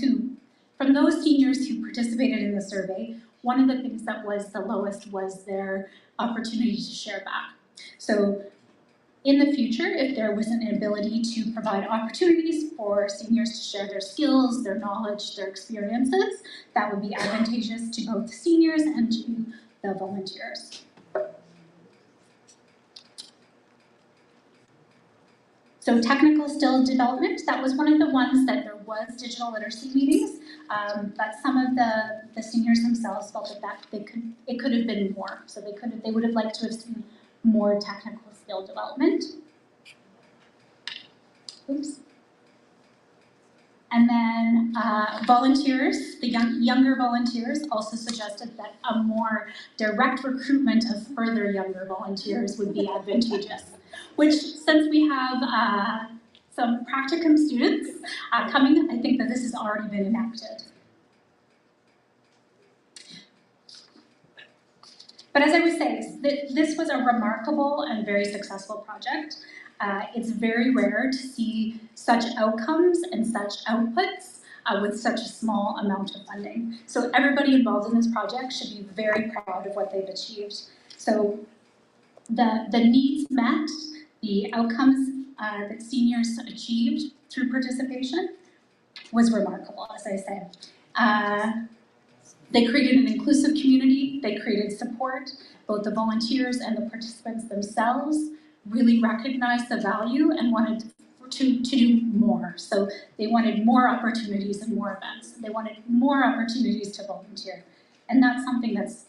seniors who participated in the survey, one of the things that was the lowest was their opportunity to share back. So in the future, if there was an ability to provide opportunities for seniors to share their skills, their knowledge, their experiences, that would be advantageous to both seniors and to the volunteers. So technical skill development, that was one of the ones that there was digital literacy meetings, but some of the seniors themselves felt that it could have been more. So they would have liked to have seen more technical skill development. Oops. And then volunteers, the younger volunteers also suggested that a more direct recruitment of further younger volunteers would be advantageous, which since we have some practicum students coming, I think that this has already been enacted. But as I was saying, this was a remarkable and very successful project. It's very rare to see such outcomes and such outputs with such a small amount of funding. So everybody involved in this project should be very proud of what they've achieved. So the needs met, the outcomes that seniors achieved through participation was remarkable, as I said. They created an inclusive community, they created support. Both the volunteers and the participants themselves really recognized the value and wanted to do more. So they wanted more opportunities and more events. They wanted more opportunities to volunteer. And that's something that's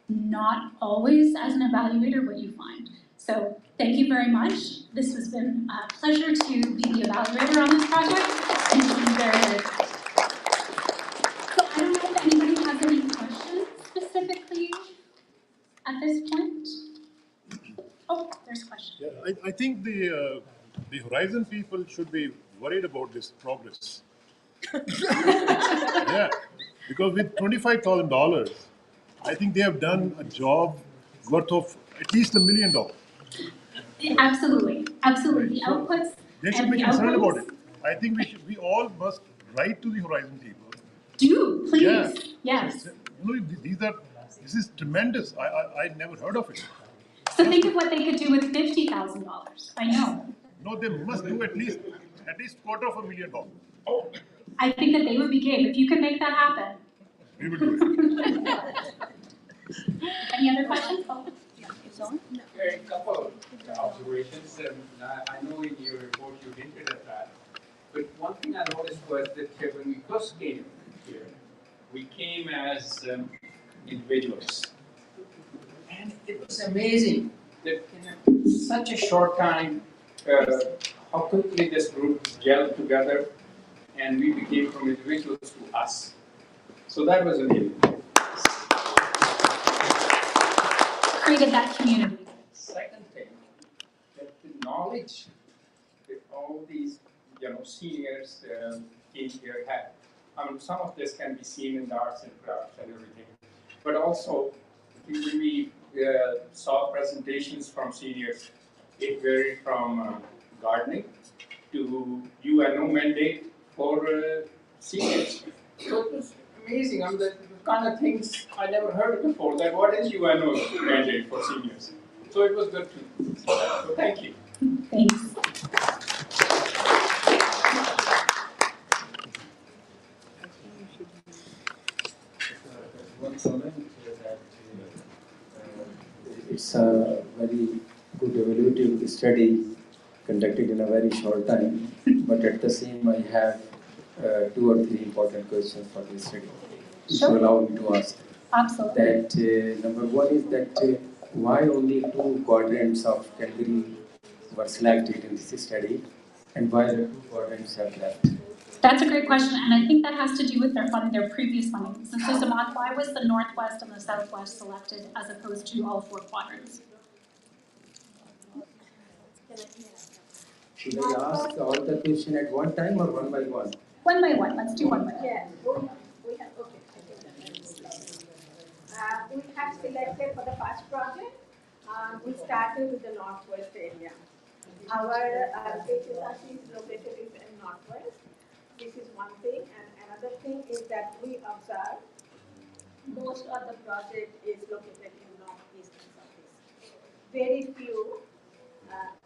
not always, as an evaluator, what you find. So thank you very much. This has been a pleasure to be the evaluator on this project, and it's been very exciting. So I don't know if anybody has any questions specifically at this point. Oh, there's a question. Yeah, I think the Horizon people should be worried about this progress. Yeah, because with $25,000, I think they have done a job worth of at least $1 million. Absolutely, absolutely. The So outputs they should and be the concerned about outcomes. it. I think we all must write to the Horizon people. Do please, Yeah. yes. You know, this is tremendous. I never heard of it. So think of what they could do with $50,000. I know. No, they must do at least $250,000. I think that they would be game if you could make that happen. We will do it. Any other questions? Oh, it's on. A couple of observations. I know in your report you hinted at that. But one thing I noticed was that when we first came here, we came as individuals. And it was amazing that in such a short time, how quickly this group gelled together and we became from individuals to us. So that was amazing. Created that community. Second thing, that the knowledge that all these seniors came here had. I mean, some of this can be seen in the arts and crafts and everything. But also, when we saw presentations from seniors, it varied from gardening to UNO mandate for seniors. So it was amazing. I mean, the kind of things I never heard before, that what is UNO mandate for seniors? So it was good to see that. So thank you. Thanks. One comment that it's a very good evaluative study conducted in a very short time, but at the same I have 2 or 3 important questions for this study. If you allow me to ask. Absolutely. That number one is that why only 2 quadrants of category were selected in this study, and why the 2 quadrants have left? That's a great question, and I think that has to do with their funding, their previous funding. So Samad, why was the Northwest and the Southwest selected as opposed to all 4 quadrants? Should I ask all the question at one time or one by one? One by one. Let's do one by one. Yeah, we have, okay. We have selected for the first project, we started with the Northwest area. Our HSRC is located in Northwest. This is one thing, and another thing is that we observe most of the project is located in Northeast and Southeast. Very few,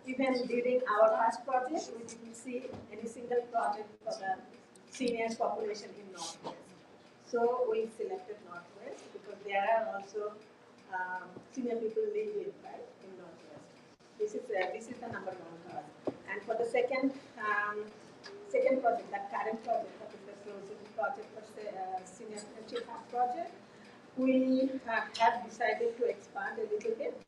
even during our first project, we didn't see any single project for the seniors population in Northwest. So we selected Northwest because there are also senior people living right in Northwest. This is the number 1 cause. And for the second project, that current project, that is the closing project for senior friendship hub project, we have decided to expand a little bit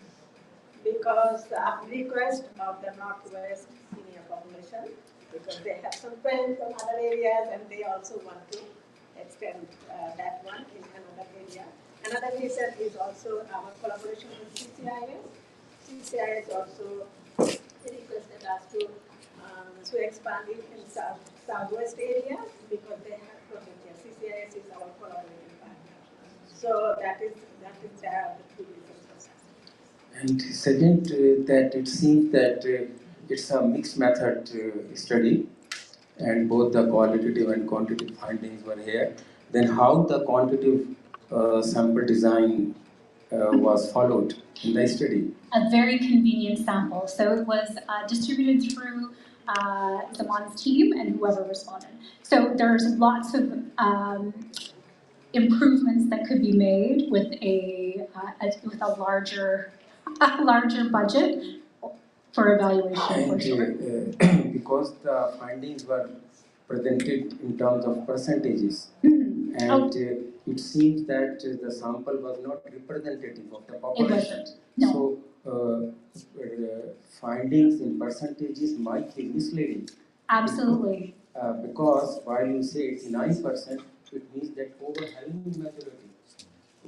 because of request of the Northwest senior population, because they have some friends from other areas and they also want to extend that one in another area. Another reason is also our collaboration with CCIS. CCIS also requested us to expand it in Southwest area because they have project here. CCIS is our collaborating partner. So that is the 2 reasons. And second, that it seems that it's a mixed method study, and both the qualitative and quantitative findings were here. Then how the quantitative sample design was followed in the study? A very convenient sample. So it was distributed through Zaman's team and whoever responded. So there's lots of improvements that could be made with a larger budget for evaluation, for sure. Because the findings were presented in terms of percentages, and it seems that the sample was not representative of the population. It wasn't. No. So findings in percentages might be misleading. Absolutely. Because while you say 89%, it means that overwhelming majority.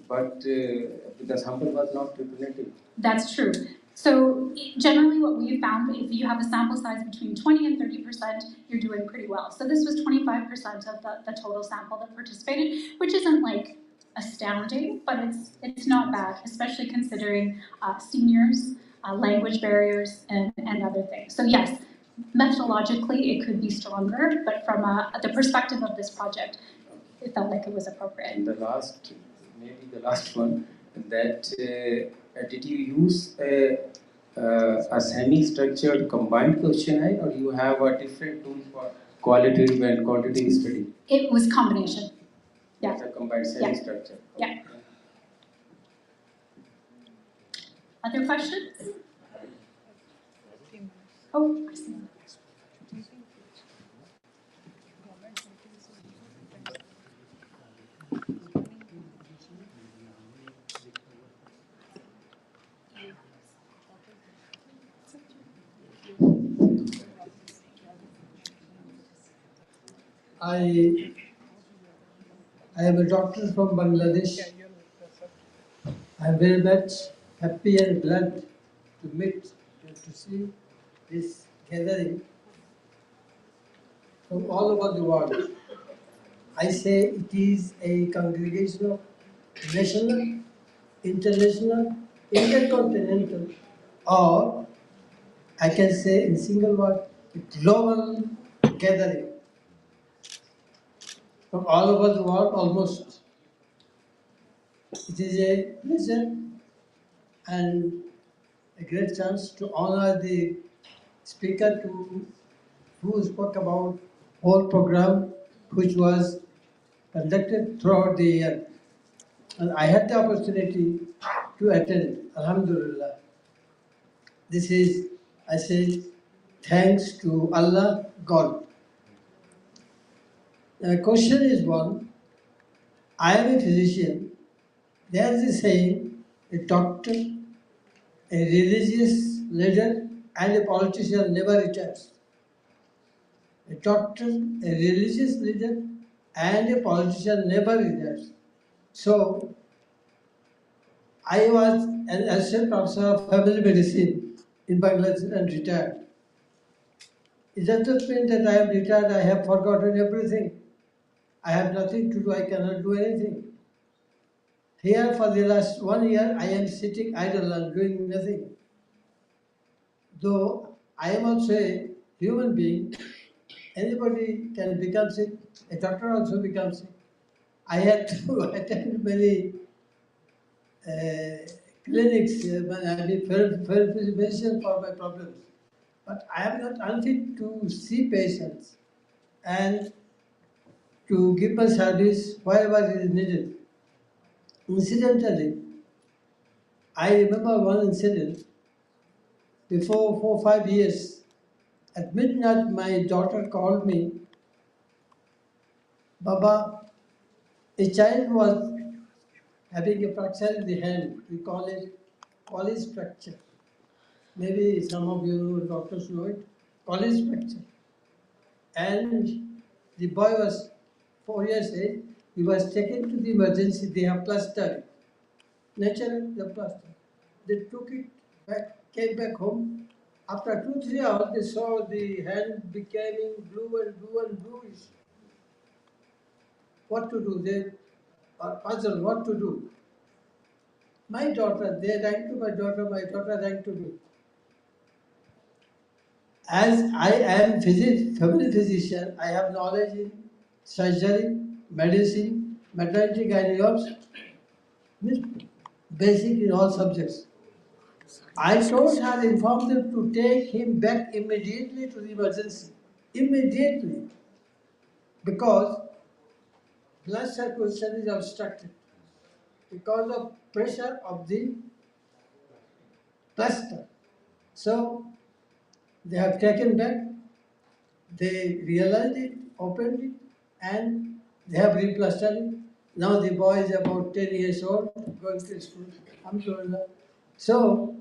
But the sample was not representative. That's true. So generally what we've found, if you have a sample size between 20 and 30%, you're doing pretty well. So this was 25% of the total sample that participated, which isn't like astounding, but it's not bad, especially considering seniors, language barriers, and other things. So yes, methodologically it could be stronger, but from the perspective of this project, it felt like it was appropriate. And the last, maybe the last one, that did you use a semi-structured combined questionnaire, or you have a different tool for qualitative and quantitative study? It was combination. Yeah. It's a combined semi-structured. Yeah. Yeah. Other questions? Oh, I see. I am a doctor from Bangladesh. I am very much happy and glad to meet and to see this gathering from all over the world. I say it is a congregation of national, international, intercontinental, or I can say in single word, global gathering from all over the world almost. It is a pleasure and a great chance to honor the speaker who spoke about whole program which was conducted throughout the year. And I had the opportunity to attend, Alhamdulillah. This is, I say, thanks to Allah, God. The question is one, I am a physician. There is a saying, a doctor, a religious leader, and a politician never retires. A doctor, a religious leader, and a politician never retires. So, I was an assistant professor of family medicine in Bangladesh and retired. It does not mean that I am retired, I have forgotten everything. I have nothing to do, I cannot do anything. Here for the last 1 year, I am sitting idle and doing nothing. Though I am also a human being, anybody can become sick, a doctor also becomes sick. I had to attend many clinics when I did medicine for my problems. But I am not unfit to see patients and to give my service wherever it is needed. Incidentally, I remember one incident before 4 or 5 years. At midnight, my daughter called me, Baba, a child was having a fracture in the hand. We call it Colles fracture. Maybe some of you doctors know it. Colles fracture. And the boy was 4 years age. He was taken to the emergency. They have plastered. Natural, the plaster. They took it back, came back home. After 2-3 hours, they saw the hand becoming blue and bluish. What to do? They are puzzled what to do. My daughter, they rang to my daughter rang to me. As I am family physician, I have knowledge in surgery, medicine, maternity gynecology, basic in all subjects. I told her, informed them to take him back immediately to the emergency. Immediately. Because blood circulation is obstructed. Because of pressure of the plaster. So, they have taken back, they realized it, opened it, and they have replastered it. Now the boy is about 10 years old, going to school. Alhamdulillah. So,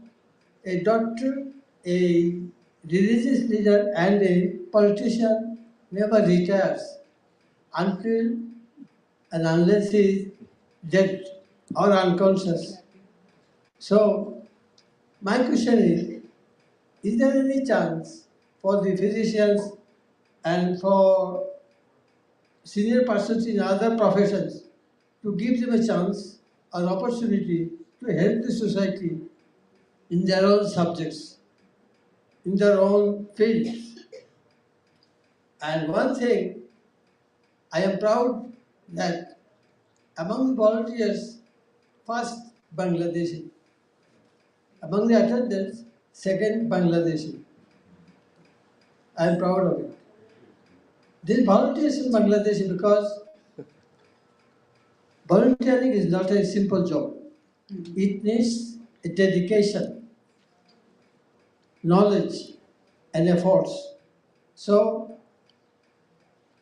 a doctor, a religious leader, and a politician never retires until and unless he is dead or unconscious. So, My question is there any chance for the physicians and for senior persons in other professions to give them a chance, an opportunity to help the society in their own subjects, in their own fields? And one thing, I am proud that among the volunteers, first Bangladeshi. Among the attendants, second Bangladeshi. I am proud of it. These volunteers in Bangladesh, because volunteering is not a simple job. It needs a dedication, knowledge, and efforts. So,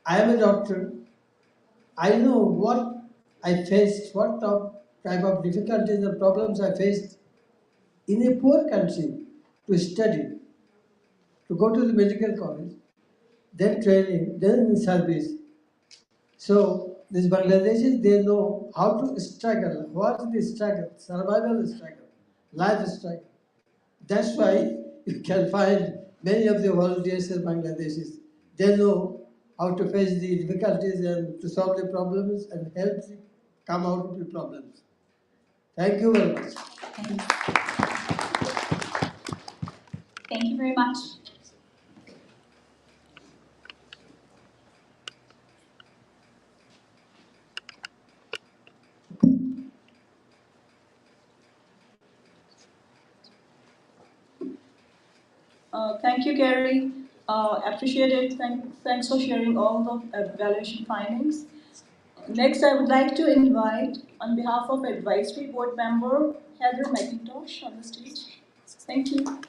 I am a doctor. I know what I faced, what type of difficulties and problems I faced in a poor country to study, to go to the medical college, then training, then service. So these Bangladeshis, they know how to struggle, what is the struggle, survival struggle, life struggle. That's why you can find many of the volunteers in Bangladeshis. They know how to face the difficulties and to solve the problems and help come out of the problems. Thank you very much. Thank you very much. Thank you, Gary. Appreciate it. Thanks for sharing all the evaluation findings. Next, I would like to invite, on behalf of Advisory Board Member Heather McIntosh on the stage. Thank you.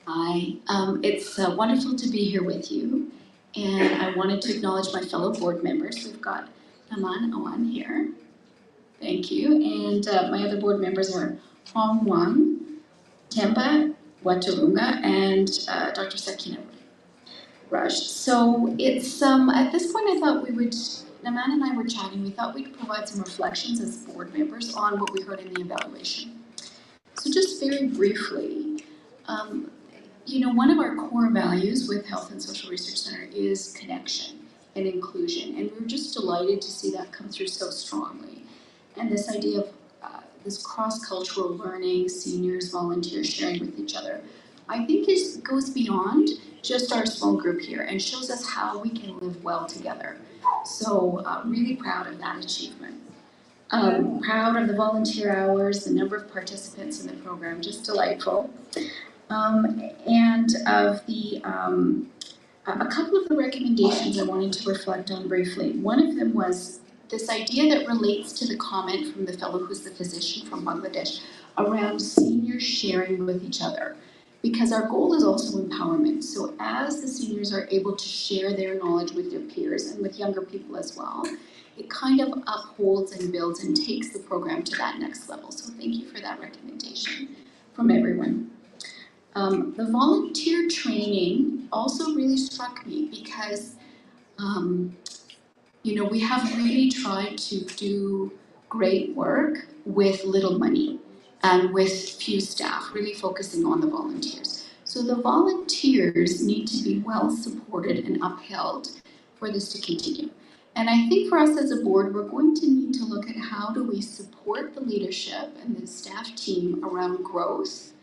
Hi, it's wonderful to be here with you, and I wanted to acknowledge my fellow board members. We've got Naman Awan here. Thank you. And my other board members are Hong Wang, Temba Watarunga, and Dr. Sakina Raj. So it's, at this point I thought we would, Naman and I were chatting, we thought we'd provide some reflections as board members on what we heard in the evaluation. So just very briefly, you know, one of our core values with Health and Social Research Center is connection and inclusion, and we're just delighted to see that come through so strongly. And this idea of this cross-cultural learning, seniors, volunteers sharing with each other, I think goes beyond just our small group here and shows us how we can live well together. So really proud of that achievement. Proud of the volunteer hours, the number of participants in the program, just delightful. And of the, a couple of the recommendations I wanted to reflect on briefly. One of them was this idea that relates to the comment from the fellow who's the physician from Bangladesh around seniors sharing with each other. Because our goal is also empowerment. So as the seniors are able to share their knowledge with their peers and with younger people as well, it kind of upholds and builds and takes the program to that next level. So thank you for that recommendation from everyone. The volunteer training also really struck me because, you know, we have really tried to do great work with little money and with few staff, really focusing on the volunteers. So the volunteers need to be well supported and upheld for this to continue. And I think for us as a board, we're going to need to look at how do we support the leadership and the staff team around growth.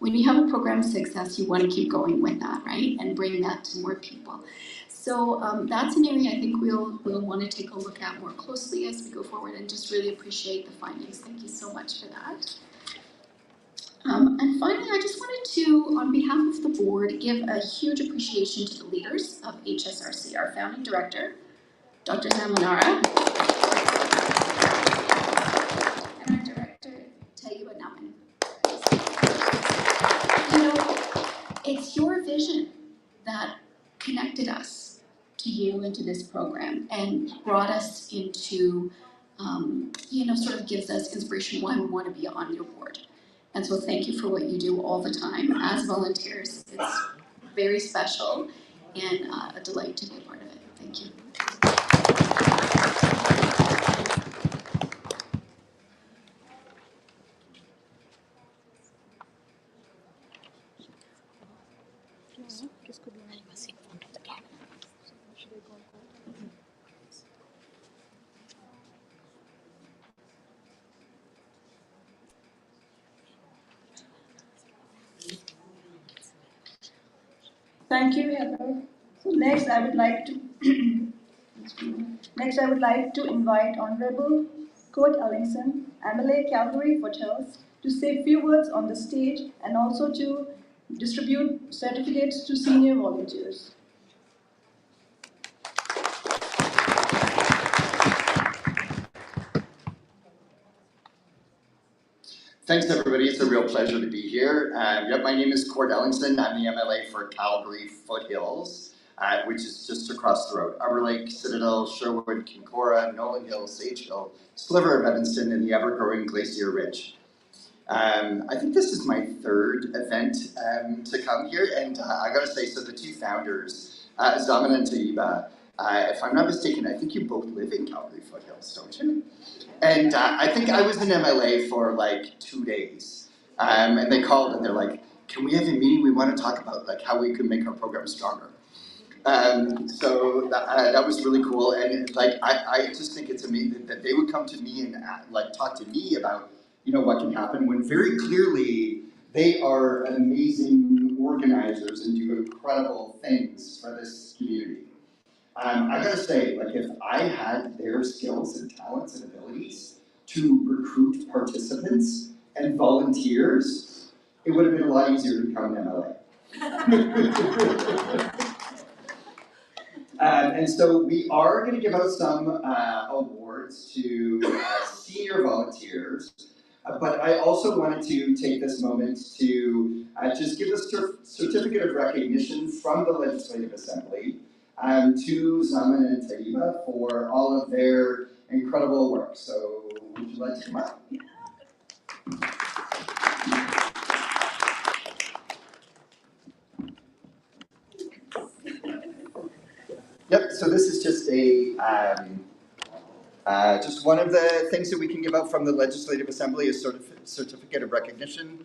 When you have a program success, you want to keep going with that, right? And bring that to more people. So that's an area I think we'll want to take a look at more closely as we go forward, and just really appreciate the findings. Thank you so much for that. And finally, I just wanted to, on behalf of the board, give a huge appreciation to the leaders of HSRC, our founding director, Dr. Zamanara, and our director, Tayuba Naman. You know, it's your vision that connected us to you and to this program and brought us into, you know, sort of gives us inspiration why we want to be on your board. And so thank you for what you do all the time as volunteers. It's very special and a delight to be a part of it. Thank you. Thank you, Heather. So next, I would like to invite Honorable Kurt Ellingson, MLA Calgary Foothills, to say a few words on the stage and also to distribute certificates to senior volunteers. Thanks, everybody. It's a real pleasure to be here. My name is Cord Ellingson. I'm the MLA for Calgary Foothills, which is just across the road. Upper Lake, Citadel, Sherwood, Kincora, Nolan Hill, Sage Hill, sliver of Evanston, and the ever-growing Glacier Ridge. I think this is my third event to come here, and I gotta say, so the two founders, Zaman and Taiba, if I'm not mistaken, I think you both live in Calgary Foothills, don't you? And I think I was in MLA for like 2 days, and they called and they're like, "Can we have a meeting? We want to talk about like how we can make our program stronger." So that was really cool, and like I just think it's amazing that they would come to me and like talk to me about what can happen when very clearly they are amazing organizers and do incredible things for this community. I gotta say, like, if I had their skills and talents and abilities to recruit participants and volunteers, it would have been a lot easier to become an MLA. And so we are gonna give out some awards to senior volunteers, but I also wanted to take this moment to just give a certificate of recognition from the Legislative Assembly to Zaman and Taiba for all of their incredible work. So would you like to come up? Yep, so this is just just one of the things that we can give out from the Legislative Assembly, a certificate of recognition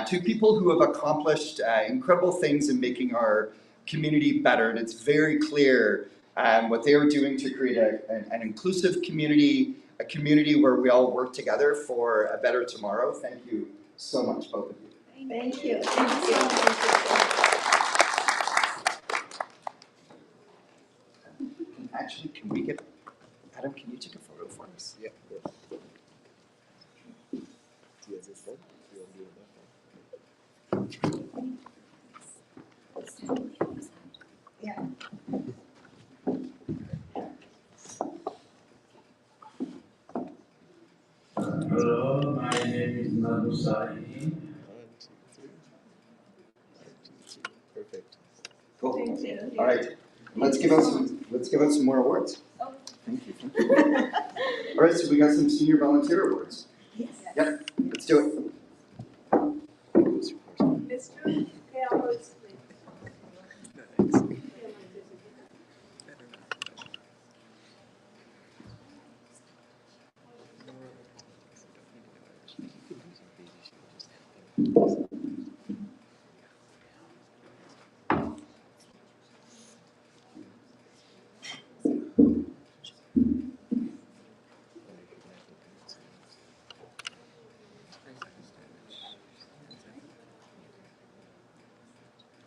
to people who have accomplished incredible things in making our community better. And it's very clear what they are doing to create an inclusive community, a community where we all work together for a better tomorrow. Thank you so much, both of you. Thank you. Actually, can we get, Adam, can you take a photo for us? Yeah. Yeah. Hello, my name is Nadu Sahi. Perfect. Cool. All right. Let's give out some more awards. Oh. Thank you. All right, so we got some senior volunteer awards. Yes. Yep. Let's do it. Mr. Campbell's,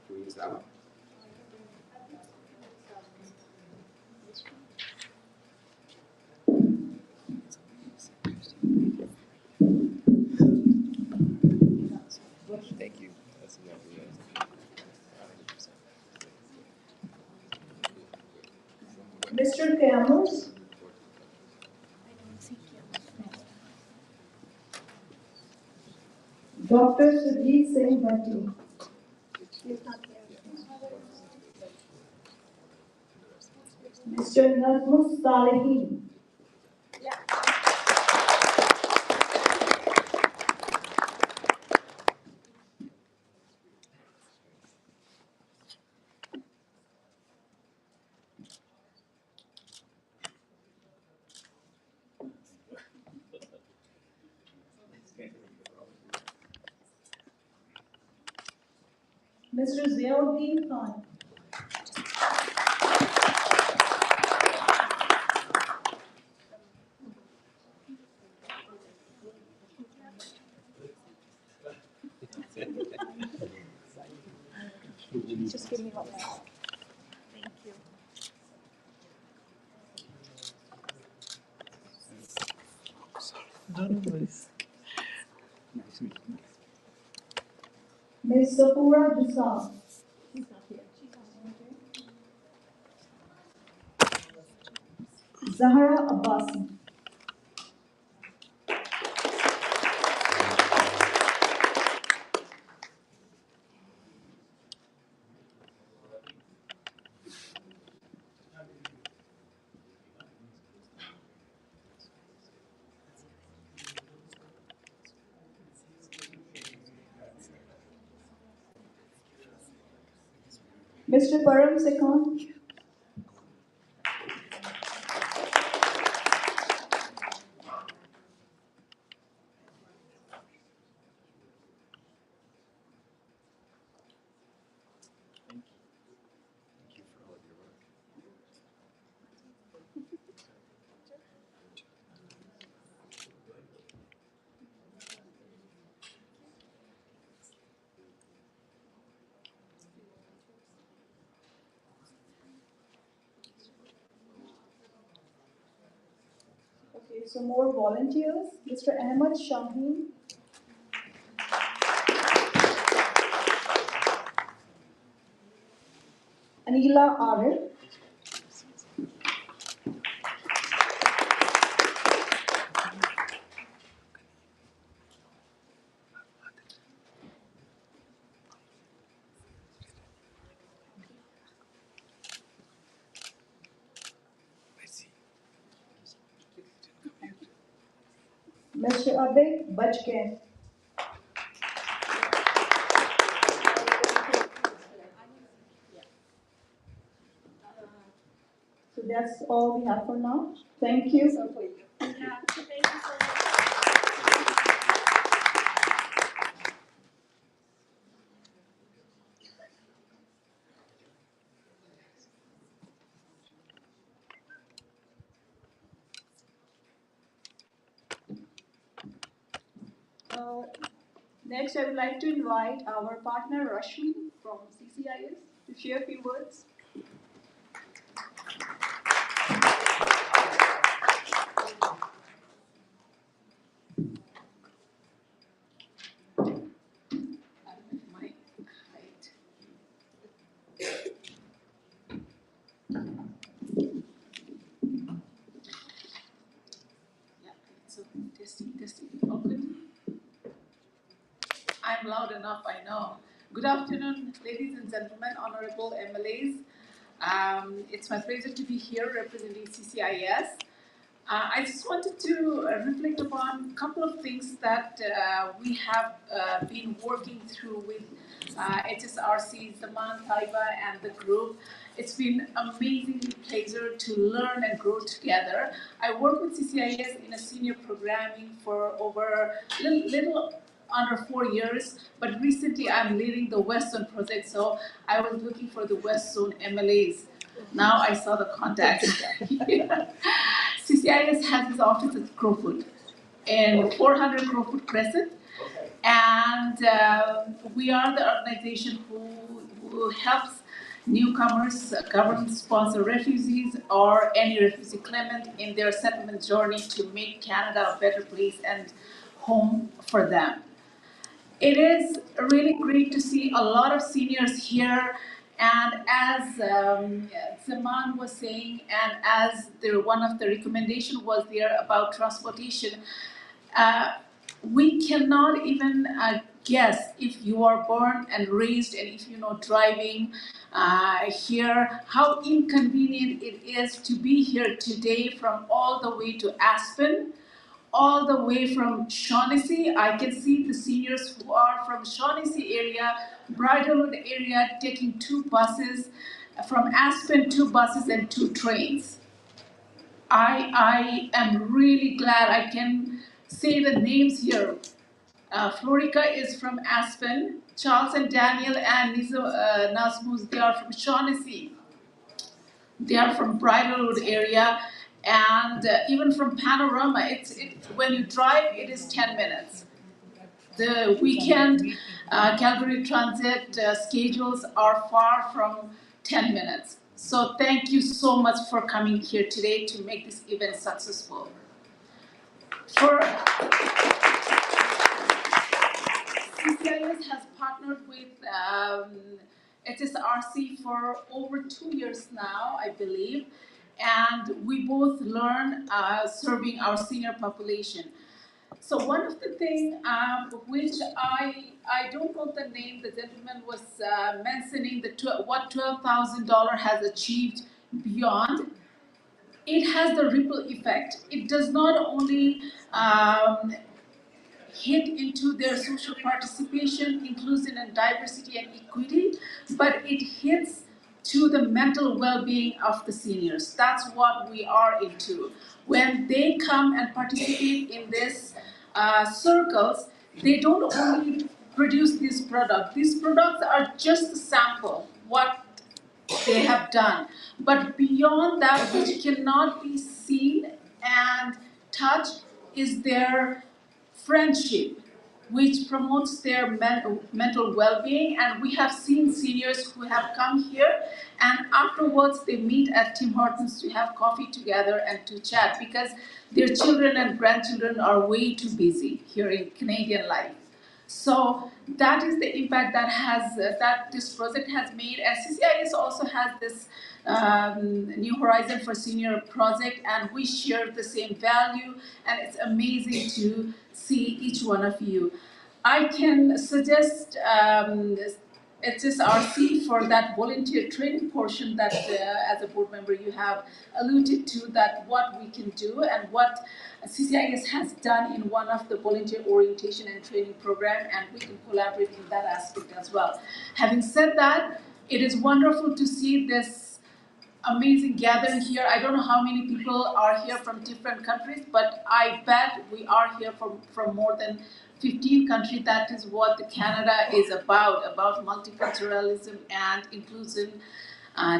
Can we use that one? Thank you. That's lovely. Mr. Camus. Dr. Sujit Singh Bhatti. Mr. Nazmus Salehi. Mr. Ziauddin Khan. Give me one minute. Thank you. Ms. Safura Jussam. Zahra Abbasi. Mr. Param Sekon. Okay, so more volunteers. Mr. Ahmad Shaheen. Anila Arif. Mr. Abhay Bajke. So that's all we have for now. Thank you. Yeah, thank you so much. Next, I would like to invite our partner Rashmi from CCIS to share a few words. Testing. Oh, good. I'm loud enough, I know. Good afternoon, ladies and gentlemen, honorable MLAs. It's my pleasure to be here representing CCIS. I just wanted to reflect upon a couple of things that we have been working through with HSRC, Zaman, Taiba, and the group. It's been amazingly pleasure to learn and grow together. I work with CCIS in a senior programming for over little under 4 years, but recently I'm leading the West Zone project, so I was looking for the West Zone MLAs. Now I saw the contact. CCIS has its office at Crowfoot in 400 Crowfoot Crescent, and we are the organization who helps newcomers, government-sponsored refugees, or any refugee claimant in their settlement journey to make Canada a better place and home for them. It is really great to see a lot of seniors here, and as Zaman was saying, and as one of the recommendation was there about transportation, we cannot even guess if you are born and raised and if you know driving here, how inconvenient it is to be here today from all the way to Aspen, all the way from Shaughnessy. I can see the seniors who are from Shaughnessy area, Bridlewood area, taking 2 buses, from Aspen 2 buses and 2 trains. I am really glad I can say the names here. Florica is from Aspen, Charles and Daniel and Nazmuz, they are from Shaughnessy. They are from Bridlewood area, and even from Panorama, when you drive, it is 10 minutes. the weekend Calgary Transit schedules are far from 10 minutes. So thank you so much for coming here today to make this event successful. CCIS has partnered with HSRC for over 2 years now, I believe, and we both learn serving our senior population. So one of the things which I don't know the name, the gentleman was mentioning what $12,000 has achieved beyond. It has the ripple effect. It does not only hit into their social participation, inclusion and diversity and equity, but it hits to the mental well-being of the seniors. That's what we are into. When they come and participate in these circles, they don't only produce this product. These products are just a sample, what they have done. But beyond that, which cannot be seen and touched, is their friendship, which promotes their mental well-being. And we have seen seniors who have come here and afterwards they meet at Tim Hortons to have coffee together and to chat because their children and grandchildren are way too busy here in Canadian life. So that is the impact that this project has made. And CCIS also has this New Horizon for Senior project, and we share the same value, and it's amazing to see each one of you. I can suggest HSRC for that volunteer training portion that as a board member you have alluded to, that what we can do and what CCIS has done in one of the volunteer orientation and training program, and we can collaborate in that aspect as well. Having said that, it is wonderful to see this amazing gathering here. I don't know how many people are here from different countries, but I bet we are here from more than 15 countries. That is what the Canada is about multiculturalism and inclusion,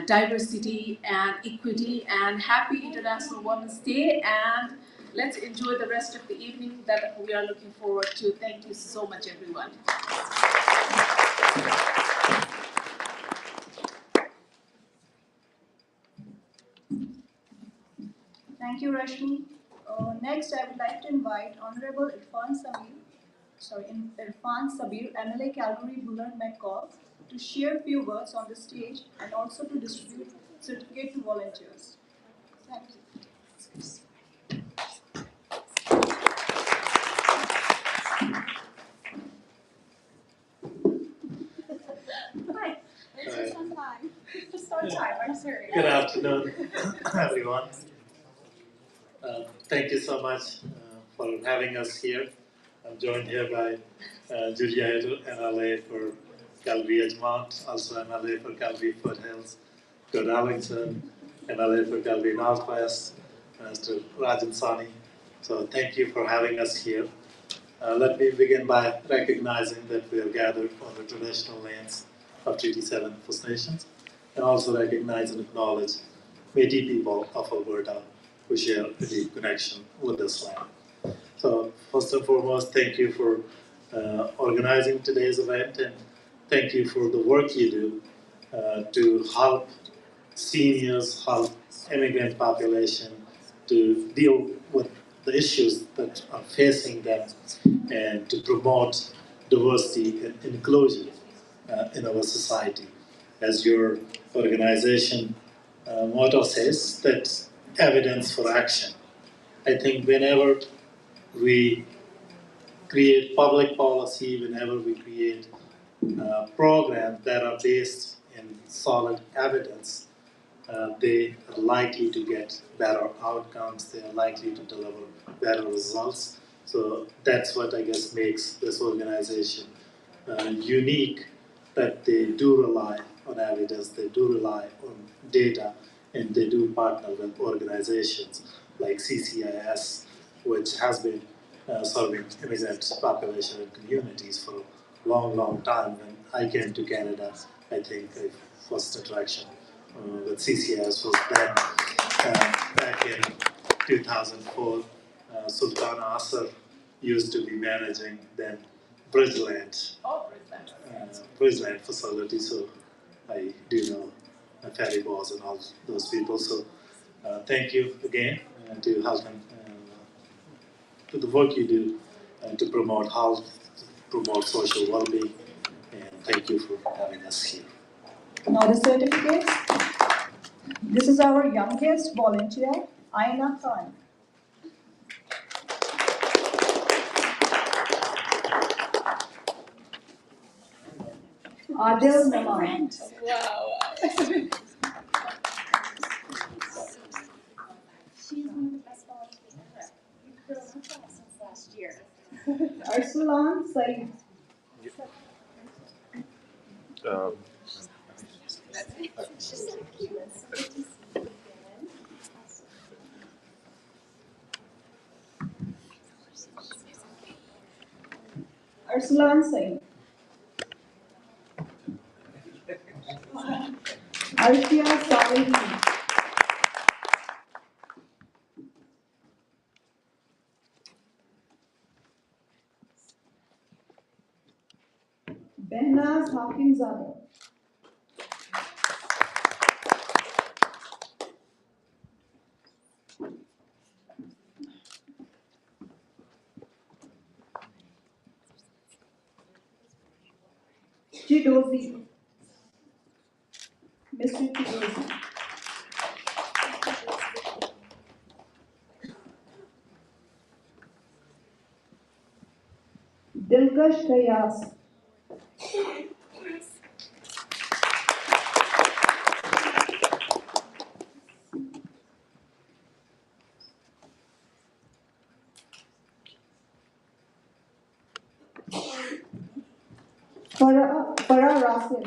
diversity and equity. And happy International Women's Day, and let's enjoy the rest of the evening that we are looking forward to. Thank you so much, everyone. Thank you, Rashmi. Next, I would like to invite Honorable Irfan Sabir, MLA Calgary Buller McCall, to share a few words on the stage and also to distribute certificate to volunteers. Thank you. Hi. It's just on time. Just on time, I'm sorry. Good afternoon, everyone. Thank you so much for having us here. I'm joined here by Julia MLA for Calgary Edgemont, also MLA for Calgary Foothills, Gord Ellingson, MLA for Calgary Northwest, Mr. Rajan Sani. So thank you for having us here. Let me begin by recognizing that we are gathered on the traditional lands of Treaty 7 First Nations, and also recognize and acknowledge Métis people of Alberta who share a deep connection with this land. So first and foremost, thank you for organizing today's event, and thank you for the work you do to help seniors, help immigrant population to deal with the issues that are facing them and to promote diversity and inclusion in our society. As your organization motto says, that evidence for action. I think whenever we create public policy, whenever we create programs that are based in solid evidence, they are likely to get better outcomes, they are likely to deliver better results. So that's what I guess makes this organization unique, that they do rely on evidence, they do rely on data, and they do partner with organizations like CCIS, which has been serving immigrant population and communities for a long, long time. When I came to Canada, I think the first interaction with CCIS was then back in 2004. Sultana Asser used to be managing then Bridgeland. Oh, Bridgeland. Bridgeland facility, so I do know Ferry Boss and all those people. So thank you again to Halton to the work you do to promote health, promote social well-being, and thank you for having us here. Now the certificates. This is our youngest volunteer, Aina Khan. Adil Naman. Wow. She's one of the best volunteers ever. You've grown up with us since last year. Arsalan Saeed. Arsalan Saeed. Arshia Salehi. Behnaz Hakimzadeh. Chidozi. Mr. Chidozi. Dilkash Kayas. Farah Rasim.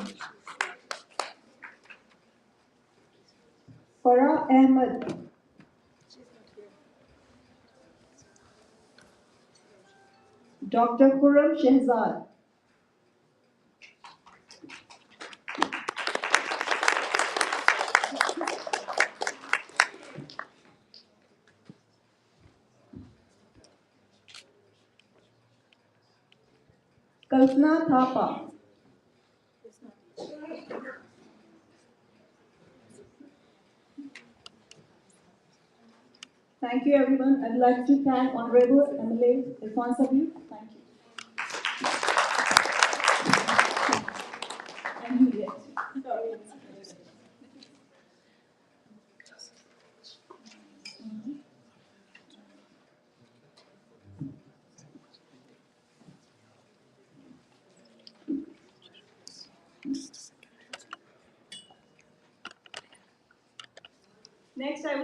Farah Ahmed. Dr. Khurram Shehzad. Kalpana Thapa. Thank you, everyone. I'd like to thank Honorable MLA Irfan Sabri. Thank you. And you, yes. Next, I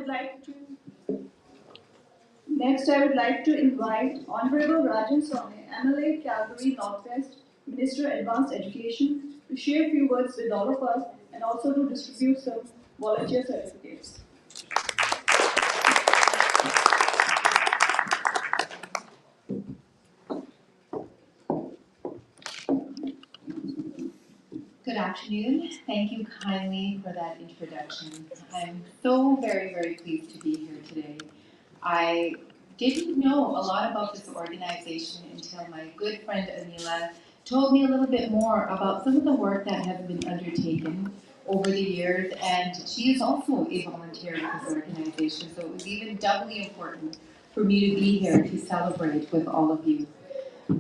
would like to invite Honorable Rajan Sone, MLA Calgary Northwest, Minister Advanced Education, to share a few words with all of us and also to distribute some volunteer certificates. Good afternoon. Thank you kindly for that introduction. I'm so very, very pleased to be here today. I didn't know a lot about this organization until my good friend Anila told me a little bit more about some of the work that has been undertaken over the years, and she is also a volunteer at this organization, so it was even doubly important for me to be here to celebrate with all of you.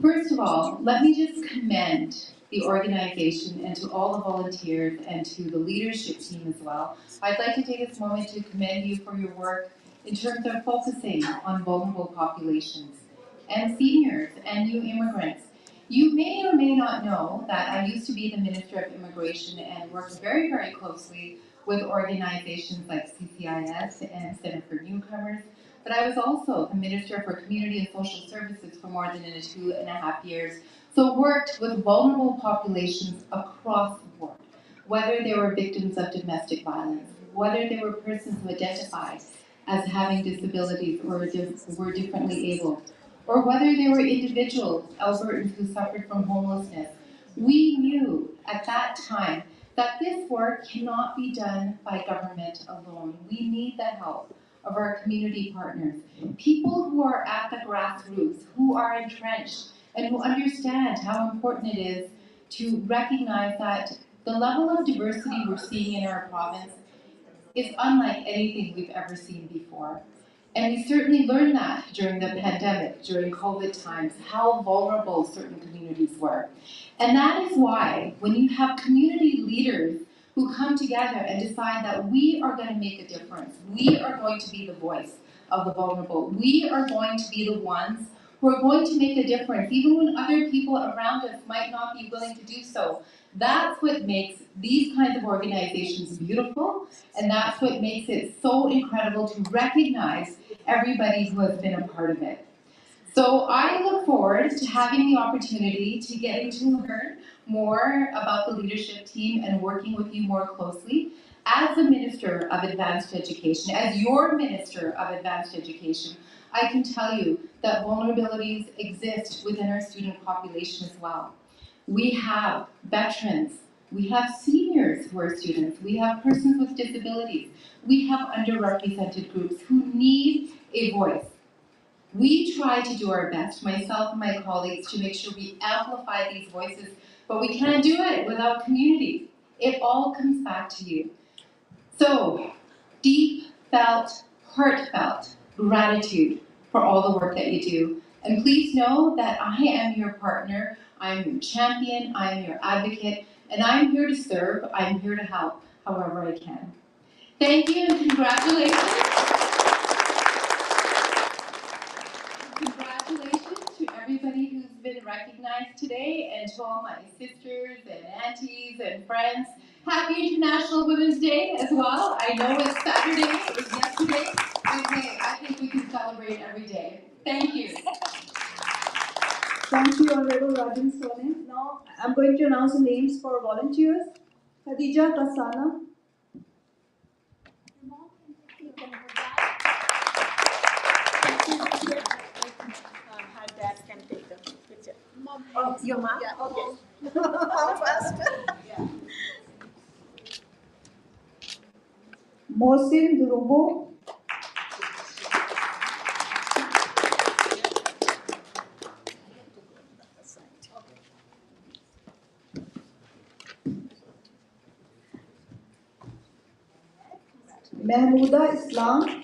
First of all, let me just commend the organization and to all the volunteers and to the leadership team as well. I'd like to take this moment to commend you for your work in terms of focusing on vulnerable populations and seniors and new immigrants. You may or may not know that I used to be the Minister of Immigration and worked very, very closely with organizations like CCIS and Center for Newcomers. But I was also the Minister for Community and Social Services for more than 2.5 years. So worked with vulnerable populations across the board, whether they were victims of domestic violence, whether they were persons who identified as having disabilities or were differently able, or whether they were individuals, Albertans who suffered from homelessness. We knew at that time that this work cannot be done by government alone. We need the help of our community partners, people who are at the grassroots, who are entrenched and who understand how important it is to recognize that the level of diversity we're seeing in our province is unlike anything we've ever seen before. And we certainly learned that during the pandemic, during COVID times, how vulnerable certain communities were. And that is why, when you have community leaders who come together and decide that we are going to make a difference, we are going to be the voice of the vulnerable, we are going to be the ones who are going to make a difference, even when other people around us might not be willing to do so. That's what makes these kinds of organizations beautiful, and that's what makes it so incredible to recognize everybody who has been a part of it. So I look forward to having the opportunity to getting to learn more about the leadership team and working with you more closely. As the Minister of Advanced Education, as your Minister of Advanced Education, I can tell you that vulnerabilities exist within our student population as well. We have veterans, we have seniors who are students, we have persons with disabilities, we have underrepresented groups who need a voice. We try to do our best, myself and my colleagues, to make sure we amplify these voices, but we can't do it without community. It all comes back to you. So, deep felt, heartfelt gratitude for all the work that you do. And please know that I am your partner, I'm your champion, I'm your advocate, and I'm here to serve, I'm here to help however I can. Thank you and congratulations. Congratulations to everybody who's been recognized today, and to all my sisters and aunties and friends. Happy International Women's Day as well. I know it's Saturday, it was yesterday. Okay, I think we can celebrate every day. Thank you. Thank you, Honorable Rajan Sone. Now, I'm going to announce the names for volunteers. Khadija Kasana. Her dad can take a picture. Mom, oh, your mom? Yeah, okay. Mom first. Yeah. Mohsin Durubo. Mahmouda Islam.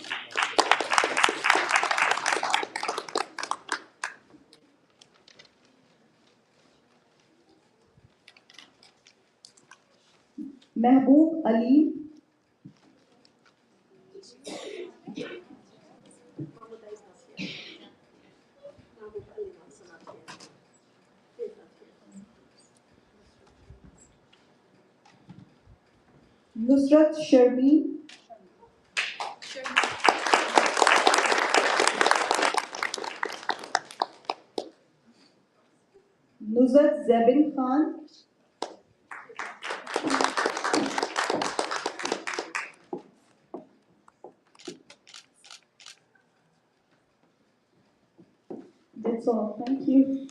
Mehboob Ali. Nusrat Sharmi. Nuzat Zebin Khan. That's all. Thank you.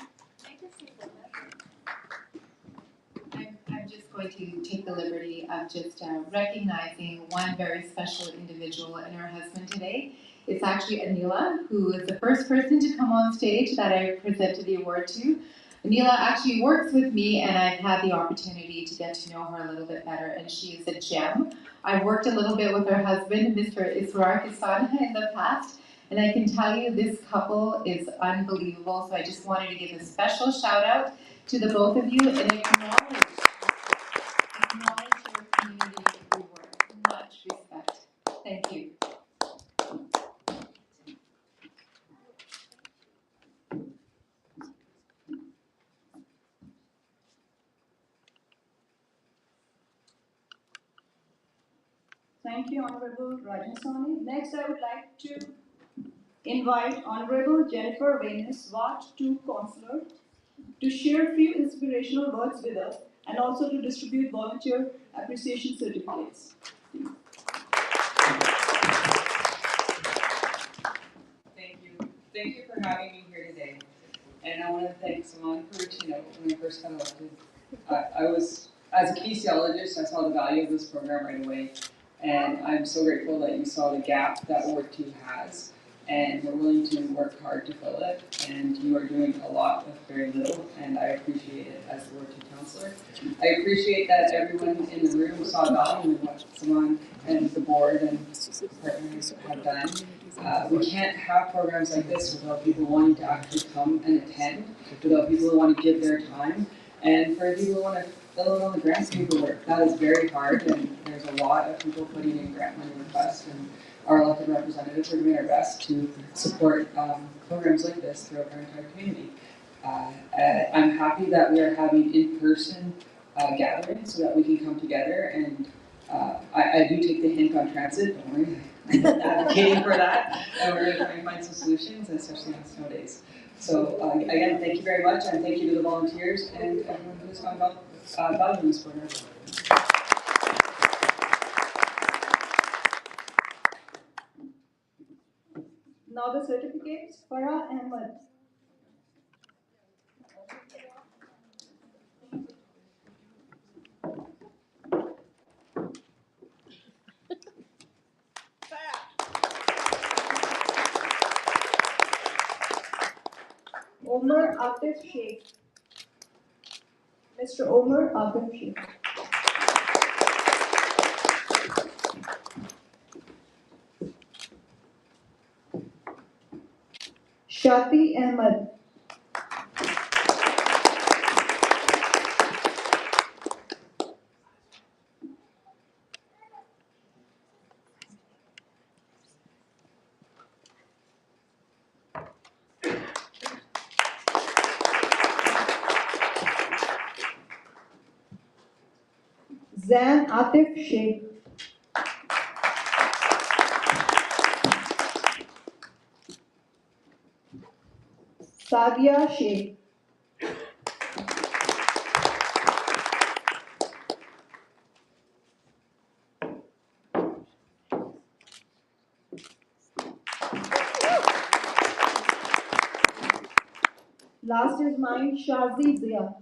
I'm just going to take the liberty of just recognizing one very special individual and her husband today. It's actually Anila, who is the first person to come on stage that I presented the award to. Anila actually works with me, and I've had the opportunity to get to know her a little bit better, and she is a gem. I've worked a little bit with her husband, Mr. Israr Kisana, in the past, and I can tell you this couple is unbelievable, so I just wanted to give a special shout out to the both of you and acknowledge your community work. Much respect. Thank you. Thank you, Honorable Rajan Sone. Next, I would like to invite Honorable Jennifer Venus, Ward 2 Councillor, to share a few inspirational words with us and also to distribute volunteer appreciation certificates. Thank you. Thank you for having me here today. And I want to thank Salon for reaching out when I first got elected. I was, as a kinesiologist, I saw the value of this program right away. And I'm so grateful that you saw the gap that Ward 2 has. and we're willing to work hard to fill it, and you are doing a lot with very little, and I appreciate it as the Ward 2 councillor. I appreciate that everyone in the room saw value in what Saman and the board and partners have done. We can't have programs like this without people wanting to actually come and attend, without people who want to give their time, and for people who want to fill out all the grant paperwork. That is very hard, and there's a lot of people putting in grant money requests, and our elected representatives are doing our best to support programs like this throughout our entire community. I'm happy that we are having in-person gatherings so that we can come together, and I do take the hint on transit, don't worry, I'm advocating for that, and we're going to try and find some solutions, especially on snow days. So again, thank you very much, and thank you to the volunteers and everyone who's gone about valuing this program. Now the certificates, Farah Ahmed. Omar Atif Sheikh. Mr. Omar Atif Sheikh. Shati Ahmed. Zan Atif Sheikh. Sadia Sheikh. Last is mine, Shazi Zia.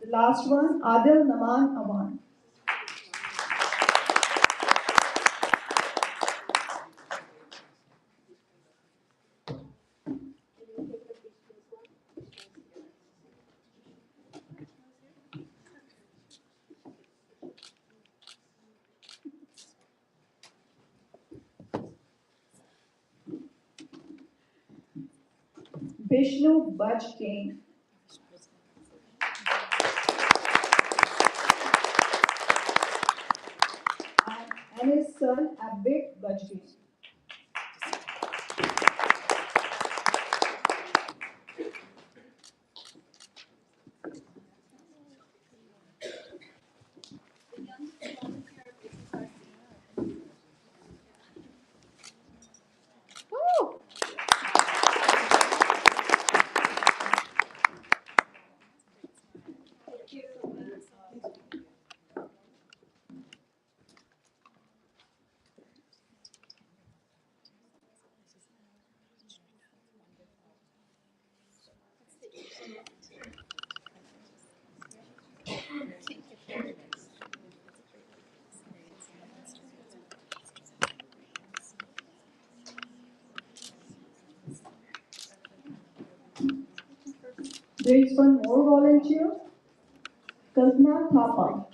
The last one, Adil Naman Awan. Vishnu Baj King. And his son Abid Baj King. There is one more volunteer, Kalpana Thapa.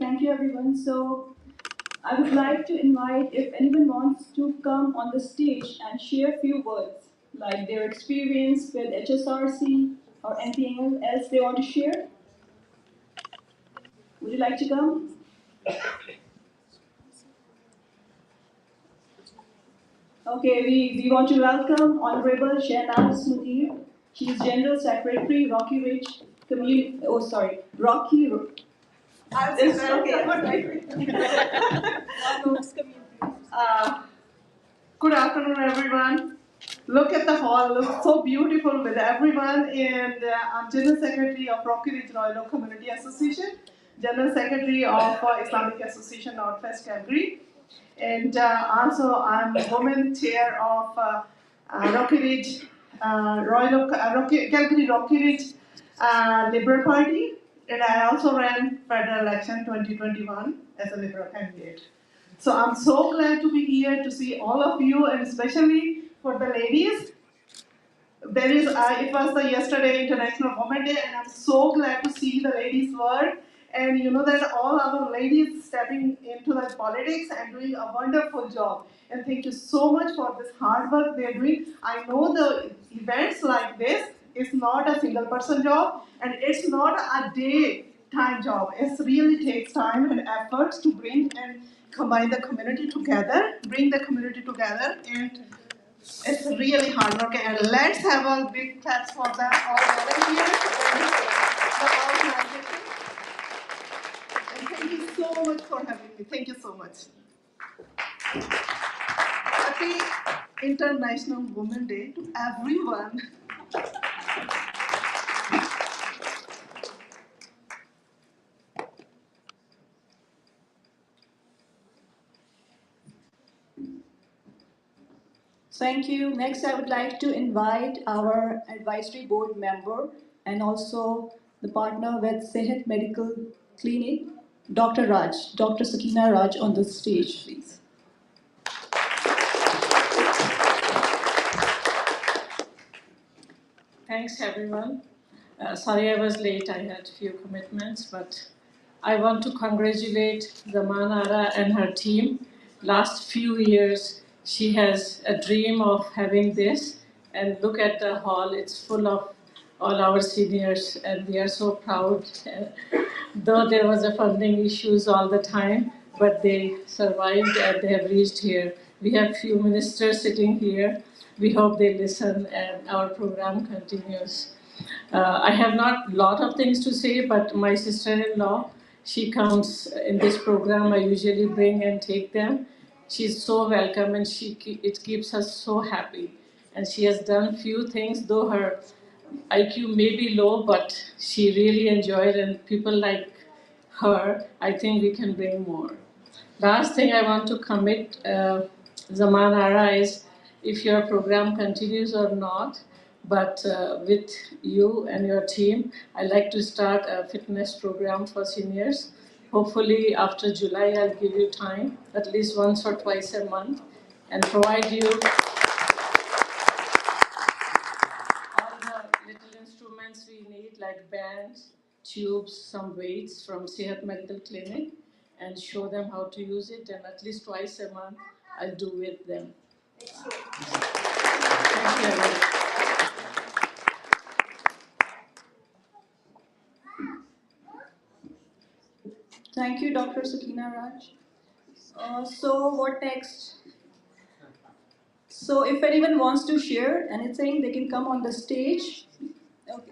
thank you everyone. So I would like to invite if anyone wants to come on the stage and share a few words, like their experience with HSRC or anything else they want to share. Would you like to come? Okay, we want to welcome Honorable Shehnaz Mudir. She is General Secretary, Rocky Ridge Community. Oh, sorry, Rocky. I'll It's say that. okay. Good afternoon, everyone. Look at the hall, looks so beautiful with everyone. And I'm General Secretary of Rocky Ridge Royal Oak Community Association, General Secretary of Islamic Association Northwest Calgary. And also I'm Women Chair of Rocky Ridge, Calgary Rocky Ridge Liberal Party. And I also ran federal election 2021 as a Liberal candidate. So I'm so glad to be here to see all of you, and especially for the ladies. There is, it was the yesterday International Women's Day, and I'm so glad to see the ladies' work. And you know that all our ladies stepping into the politics and doing a wonderful job. And thank you so much for this hard work they're doing. I know the events like this is not a single person job, and it's not a daytime job. It really takes time and efforts to bring and combine the community together, bring the community together, and it's really hard work. And let's have a big claps for them all volunteers and thank you so much for having me. Thank you so much. Happy International Women's Day to everyone. Thank you. Next, I would like to invite our advisory board member and also the partner with Sehat Medical Clinic, Dr. Raj, Dr. Sakina Raj on the stage, please. Thanks, everyone. Sorry I was late. I had a few commitments, but I want to congratulate Zaman Ara and her team. Last few years, she has a dream of having this, and look at the hall. It's full of all our seniors, and we are so proud. Though there was a funding issues all the time, but they survived and they have reached here. We have few ministers sitting here. We hope they listen and our program continues. I have not a lot of things to say, but my sister-in-law, she comes in this program. I usually bring and take them. She's so welcome, and it keeps us so happy. And she has done few things, though her IQ may be low, but she really enjoyed, and people like her, I think we can bring more. Last thing I want to commit, Zaman Ara, is if your program continues or not, but with you and your team, I'd like to start a fitness program for seniors. Hopefully after July, I'll give you time, at least once or twice a month, and provide you all the little instruments we need, like bands, tubes, some weights from Sehat Medical Clinic, and show them how to use it, and at least twice a month, I'll do with them. Thank you, everyone. Thank you, Dr. Sakina Raj. So what next? So if anyone wants to share anything, they can come on the stage. Okay.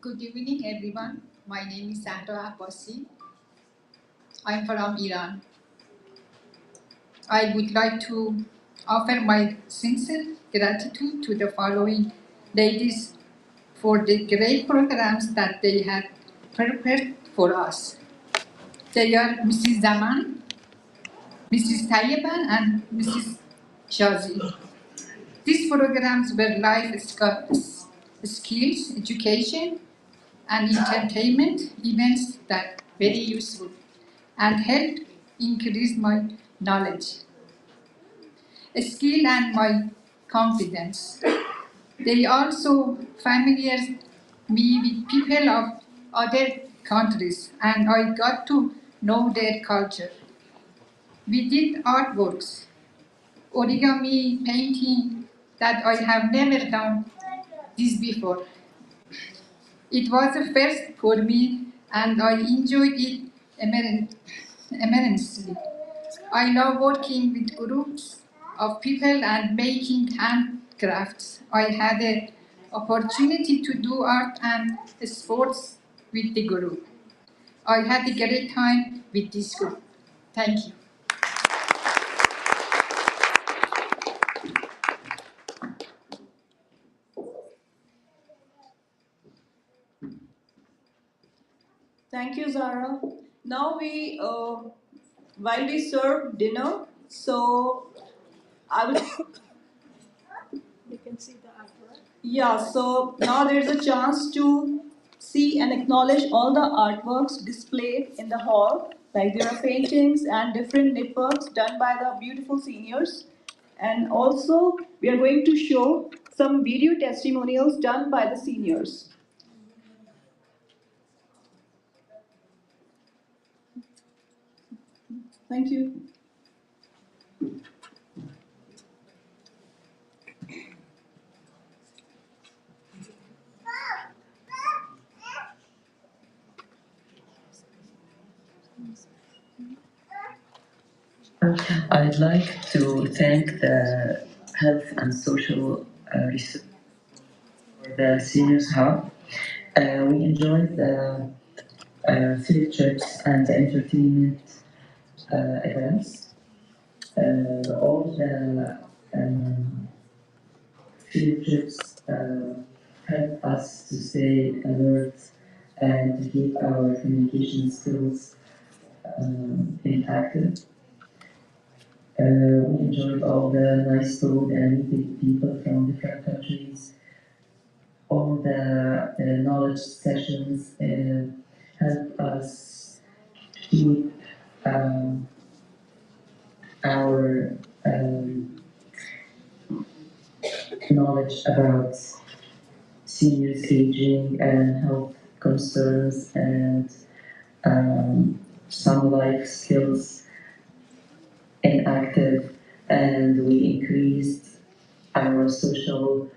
Good evening, everyone. My name is Zahra Abbasi. I'm from Iran. I would like to offer my sincere gratitude to the following ladies for the great programs that they have prepared for us. They are Mrs. Zaman, Mrs. Tayyiban, and Mrs. Shazi. These programs were life skills, education, and entertainment events that very useful and helped increase my knowledge, skill, and my confidence. They also familiar me with people of other countries, and I got to know their culture. We did artworks, origami, painting that I have never done this before. It was a first for me, and I enjoyed it immensely. I love working with groups of people and making handcrafts. I had an opportunity to do art and sports with the group. I had a great time with this group. Thank you. Thank you, Zara. Now while we serve dinner, so I will. You can see the artwork. Yeah, so now there's a chance to see and acknowledge all the artworks displayed in the hall. Like there are paintings and different knitworks done by the beautiful seniors. And also, we are going to show some video testimonials done by the seniors. Thank you. I'd like to thank the Health and Social Research for the Seniors Hub. We enjoyed the field trips and entertainment events. All the field trips help us to stay alert and to keep our communication skills intact. We enjoyed all the nice food and meeting people from different countries. All the knowledge sessions help us keep our knowledge about seniors aging and health concerns and some life skills inactive, and we increased our social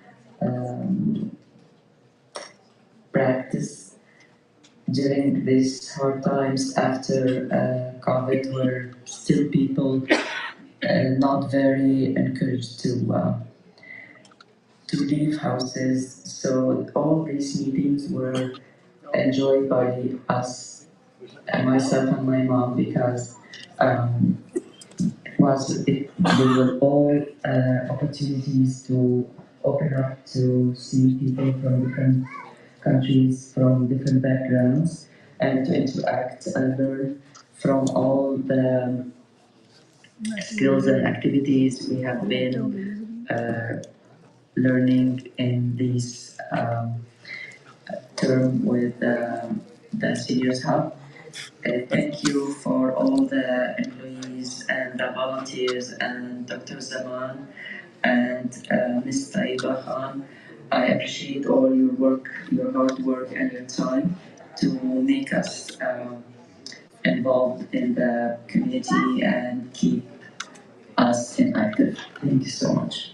practice during these hard times after COVID, where still people not very encouraged to leave houses. So all these meetings were enjoyed by us, myself and my mom, because they were all opportunities to open up to see people from different countries, from different backgrounds, and to interact and learn from all the skills and activities we have been learning in this term with the Seniors Hub. Thank you for all the employees and the volunteers and Dr. Zaman and Ms. Taiba Khan. I appreciate all your work, your hard work and your time to make us involved in the community and keep us inactive. Thank you so much.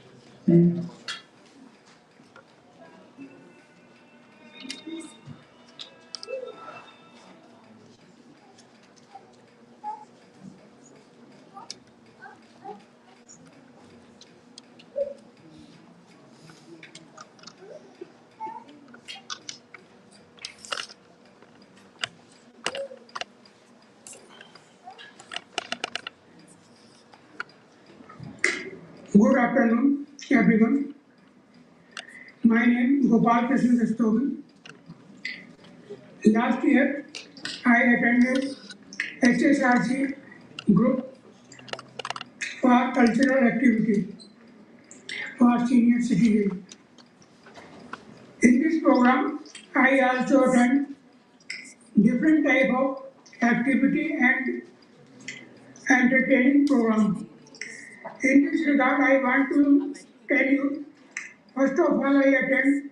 Good afternoon, everyone. My name is Gopal Krishna Rastogi. Last year, I attended HSRC group for cultural activity for for senior citizens. In this program, I also attend different type of activity and entertaining program. In this regard, I want to tell you, first of all, I attend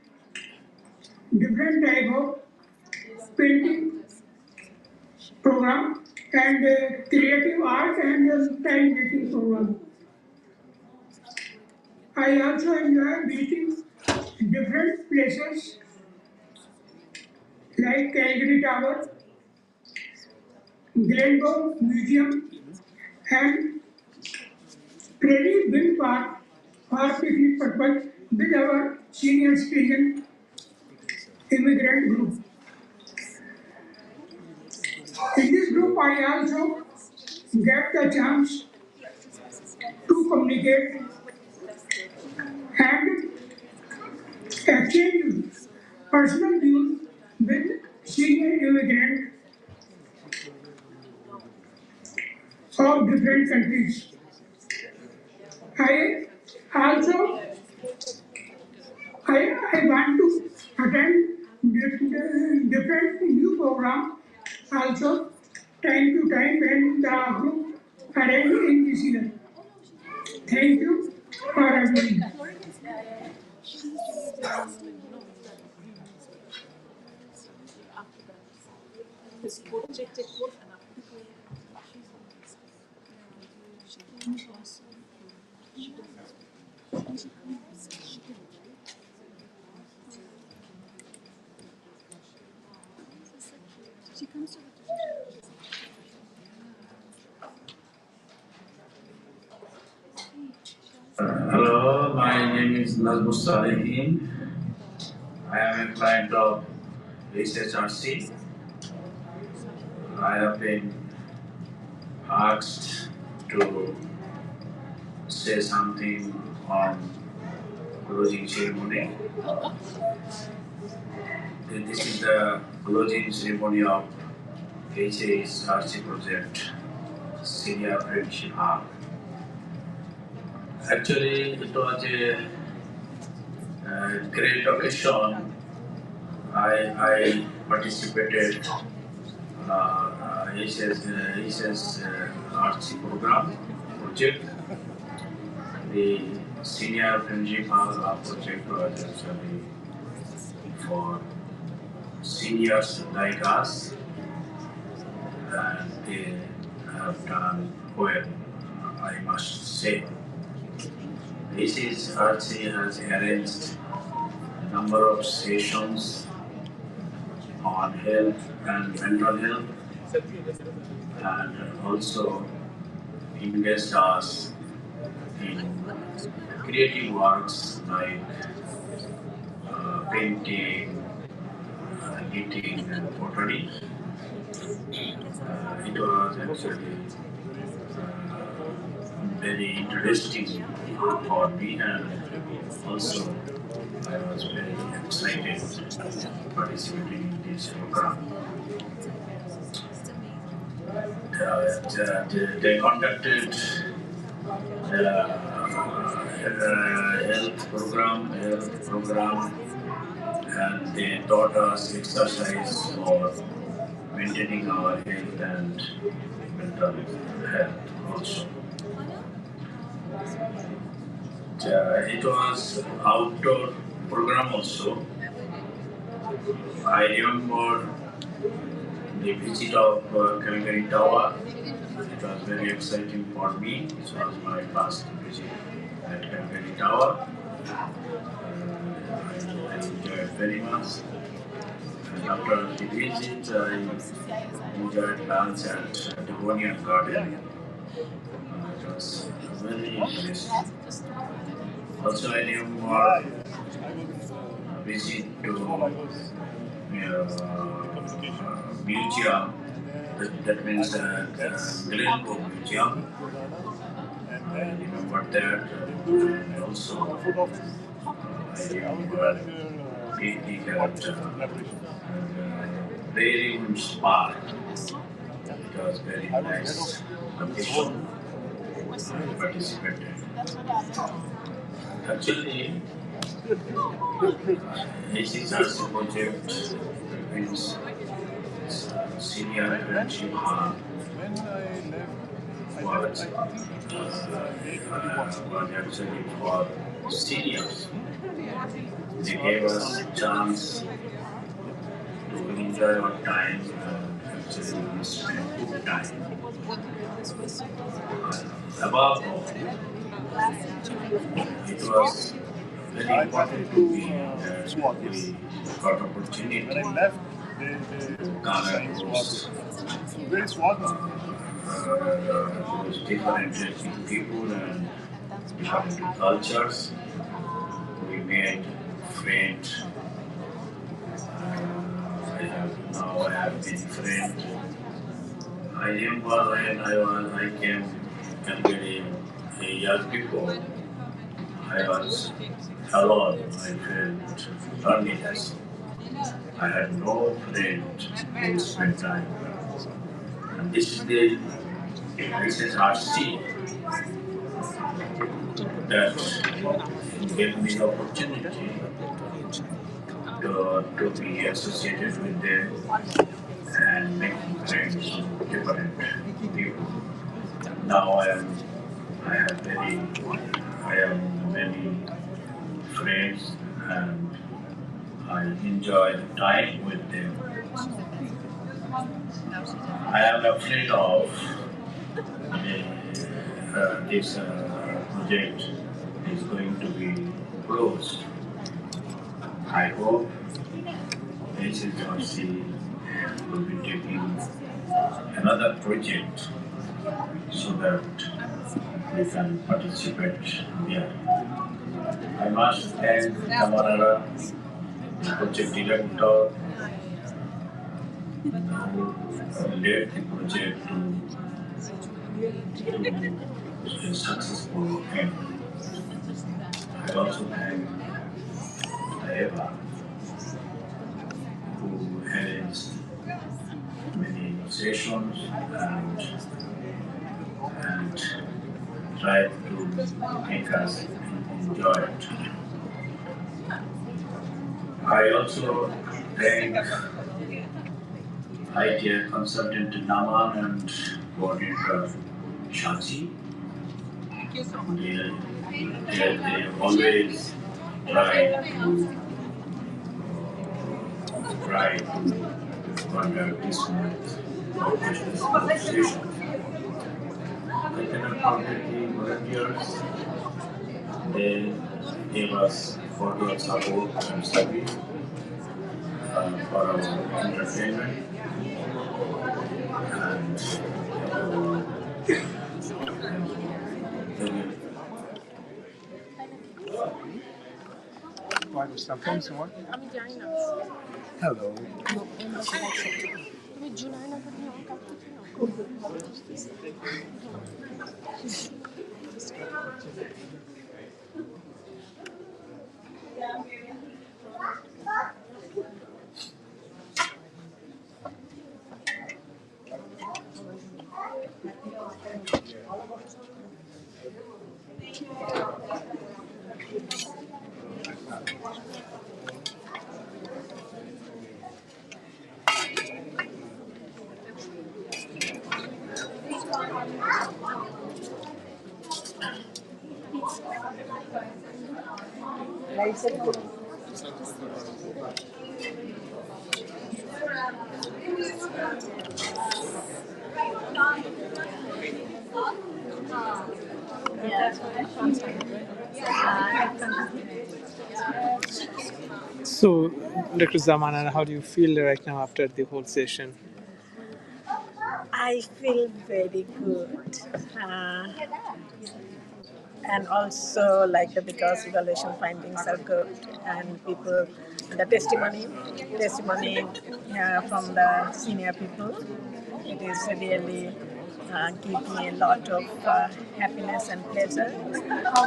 different type of painting program and creative art and time making program. I also enjoy visiting different places like Calgary Tower, Glenbow Museum, and Prairie Wind Park for picnic purpose with our senior citizen immigrant group. In this group, I also get the chance to communicate and exchange personal views with senior immigrants of different countries. I also I want to attend different new programs also time to time when the group arrange in this year. Thank you for having me. Hello, my name is Nazmus Salehin. I am a client of HSRC. I have been asked to say something on closing ceremony. This is the closing ceremony of HSRC project, Senior Friendship Hub. Actually, it was a great occasion. I participated HSRC program project. The Senior Friendship Hub project was actually for seniors like us, and they have done well, I must say. HSRC has arranged a number of sessions on health and mental health, and also engaged us in creative works like painting, knitting, and pottery. It was actually very interesting for me, and also I was very excited participating in this program. They conducted health program, and they taught us exercise for maintaining our health and mental health also. It was outdoor program also. I remember the visit of Calgary Tower. It was very exciting for me. This was my first visit at Calgary Tower. I enjoyed very much. And after the visit, I enjoyed lunch at Devonian Garden. It was very interesting. Also, I remember visit to museum, that means Glenbow Museum. I remember that, and also I remember picnic at Prairie Wind Park. It was very nice occasion. I participated. Actually, HCRC project means senior internship hub was actually for seniors. They gave us a chance to enjoy our time and actually spend good time. Above all, it was very important to me that we got opportunity to gather those different ethnic people and different cultures. We made friends. I have been friends. I remember when I came Calgary a year before. I was alone. I felt loneliness. I had no friend to spend time. And this is the HCRC that gave me the opportunity to be associated with them and making friends with different people. Now I have many friends and I enjoy the time with them. I am afraid of this project is going to be closed. I hope HCRC will be taking another project so that we can participate there. I must thank Kamarara, the project director, who led the project to a successful end. I also thank Eva, who arranged many sessions and tried to make us enjoy it. I also thank ITI consultant Naman and coordinator Shachi. They always try to conduct this conversation. I cannot forget the volunteers. They gave us photo support and service for our entertainment. Hello. So, Dr. Zamana, how do you feel right now after the whole session? I feel very good. And also because evaluation findings are good and people, the testimony from the senior people, it is really give me a lot of happiness and pleasure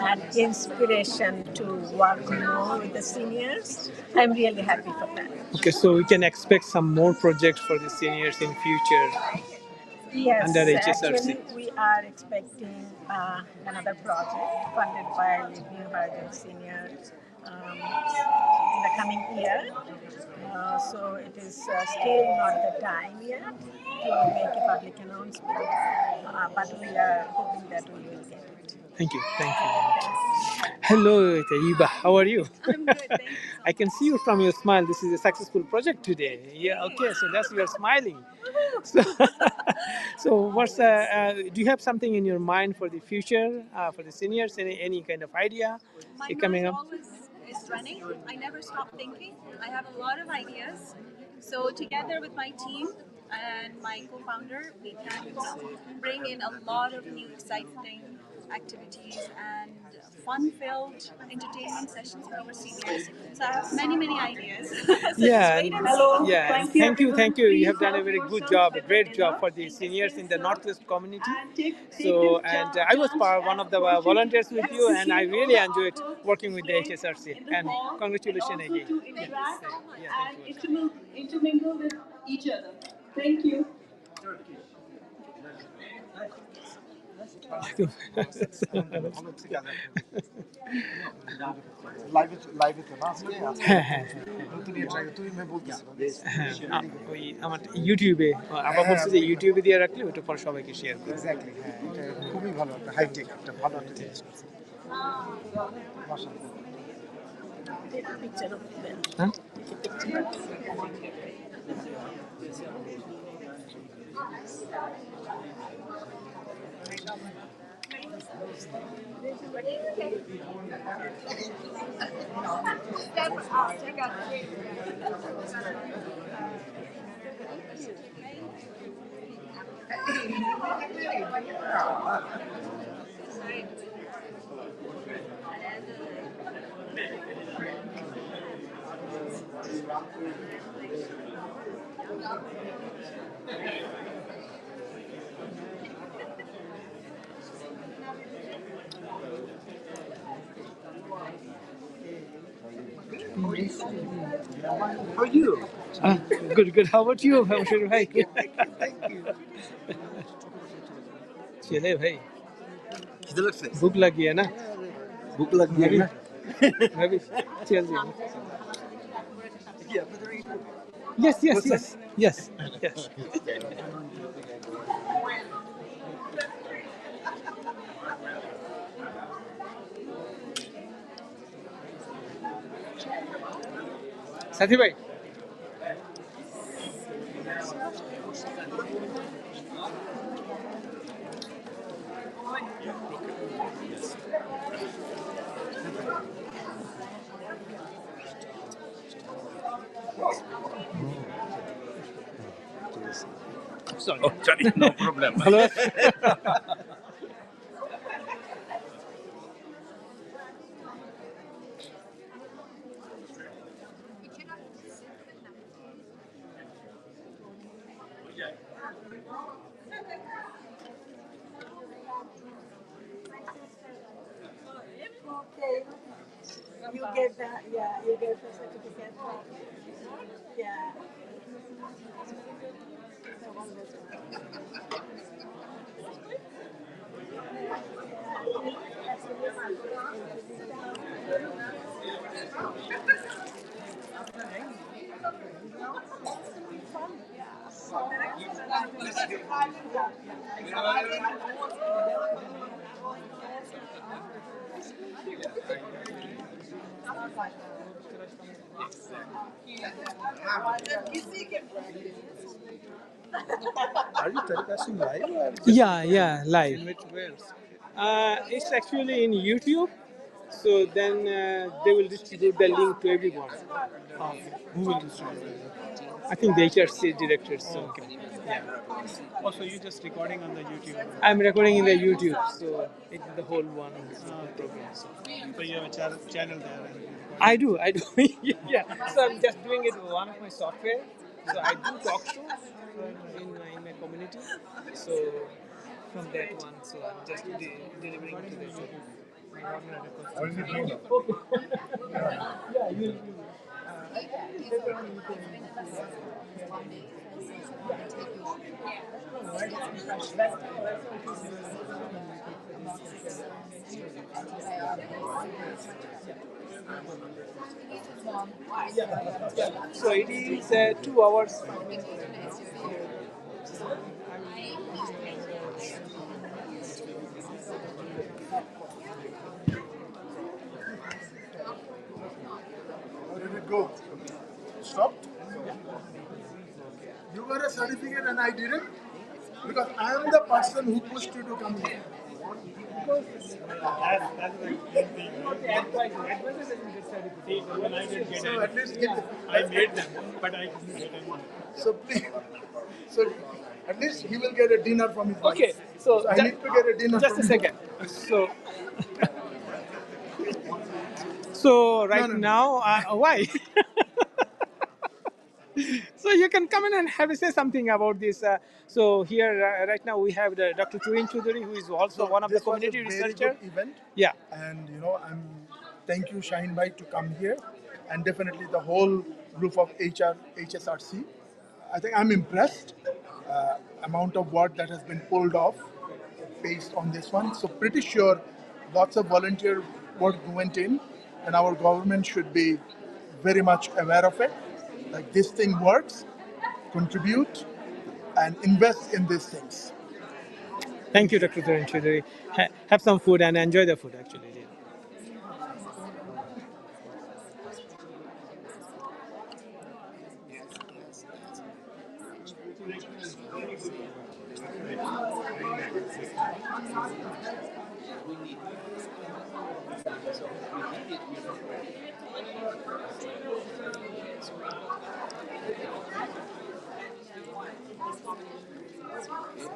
and inspiration to work more with the seniors. I'm really happy for that. Okay, so we can expect some more projects for the seniors in future. Yes, under HSRC? actually we are expecting another project funded by New Horizons Senior in the coming year. So it is still not the time yet to make a public announcement, but we are hoping that we will get it. Thank you. Thank you. Hello, Tayyiba. How are you? I'm good, thank you. I can see you from your smile. This is a successful project today. Yeah. Okay. So that's you are smiling. So, so what's do you have something in your mind for the future for the seniors? Any kind of idea My coming mind up? always is running. I never stop thinking. I have a lot of ideas. So together with my team and my co-founder, we can bring in a lot of new exciting activities and fun-filled entertainment sessions for our seniors. So I have many ideas. So just Yeah, wait and see. yeah. Thank you. You have done a very good job, a great job for the seniors in the Northwest community. So, and I was one of the volunteers with you, and I really enjoyed working with the HSRC. And congratulations again. To interact and intermingle with each other. Thank you. ওই আমার ইউটিউবে আবার বলছে যে ইউটিউবে দিয়ে রাখলে ওটা পর সবাইকে শেয়ার করবে। এক্স্যাক্টলি, হ্যাঁ, এটা খুবই ভালো একটা হাইটেক, একটা ভালো একটা জিনিস করছে। মাশাআল্লাহ। Take a picture of them. Huh? Take a picture. How are you? Good. How about you, Hamshir bhai? Thank you. चले भाई, খিদে লাগছে? भूख लगी है ना? ভুক লাগবে না? मैं भी चल जी। কি আপনাদের এই Yes. साथी भाई, Sorry. Oh, sorry, no problem. Hello. Okay. You get that, yeah, you get the certificate. Yeah. The one Are you telecasting live? Or Yeah, live. in which ways? It's actually in YouTube. So then they will distribute the link to everyone. Who will distribute it? I think the HRC directors. So, yeah. Also, you're just recording on the YouTube. I'm recording in the YouTube, so it's the whole one program. So you have a channel there. And I do. Yeah. So I'm just doing it with one of my software. So I do talk shows in my community. So from that one, so I'm just delivering to the show. What is it doing? Yeah, you. Later on you can. Yeah. So it is 2 hours. How did it go? Stopped? You got a certificate and I didn't? Because I am the person who pushed you to come here. So at least get I made them, but I couldn't get any. So please, so at least he will get a dinner from his wife. Okay, so I need to get a dinner. just from a second. So right now, why? So you can come in and say something about this. So here, right now, we have Dr. Turin Choudhury, who is also one of the community researchers. This was a very good event. Yeah. And thank you Shaheen Bhai to come here, and definitely the whole group of HSRC. I think I'm impressed amount of work that has been pulled off based on this one. So pretty sure lots of volunteer work went in, and our government should be very much aware of it. Like this thing works, contribute, and invest in these things. Thank you, Dr. Turin Choudhury. Have some food and enjoy the food, actually.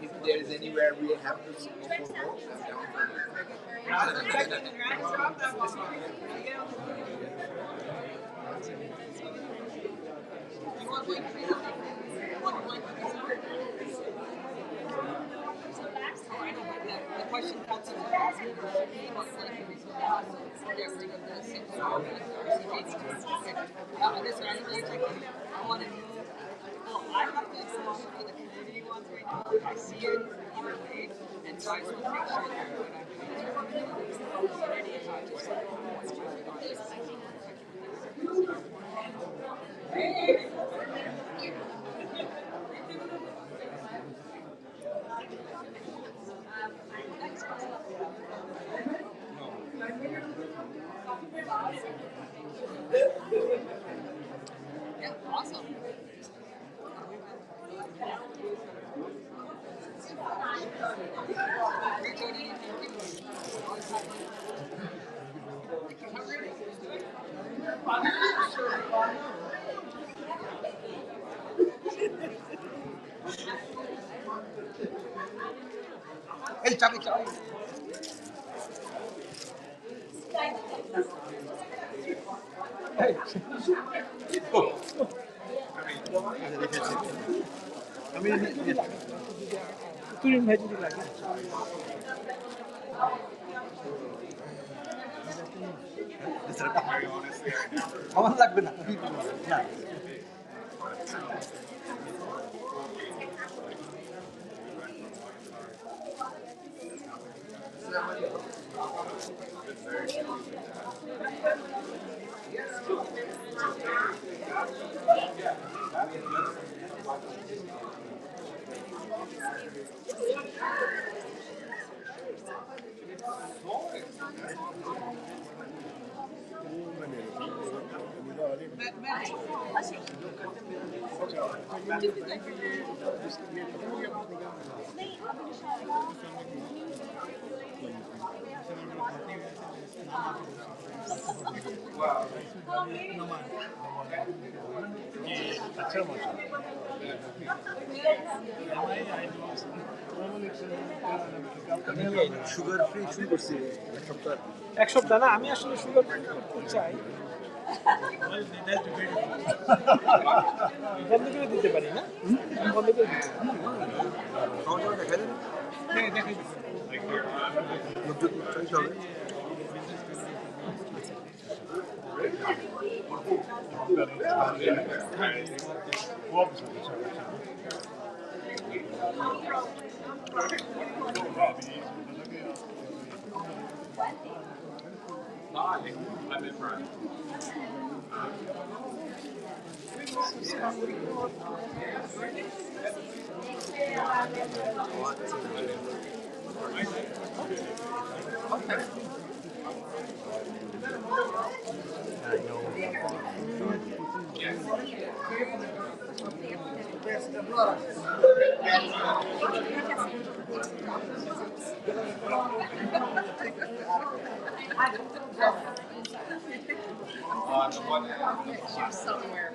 If there is anywhere we have to go for vote, The question comes to I want to know. Well, I have to go for the community ones right now. I see it either way, and so I just want to make sure that what I'm doing is for the community and not just yeah, awesome. Hey, Chavi, Chavi. Hey. Oh. Turin ভাই যদি লাগে আমার লাগবে না না sugar free শুরু করছি এক সপ্তাহ না আমি আসলে সুগার ফ্রি করতে চাই বন্ধ করে দিতে পারি না বন্ধ করে দিতে I'm in front. The one that somewhere.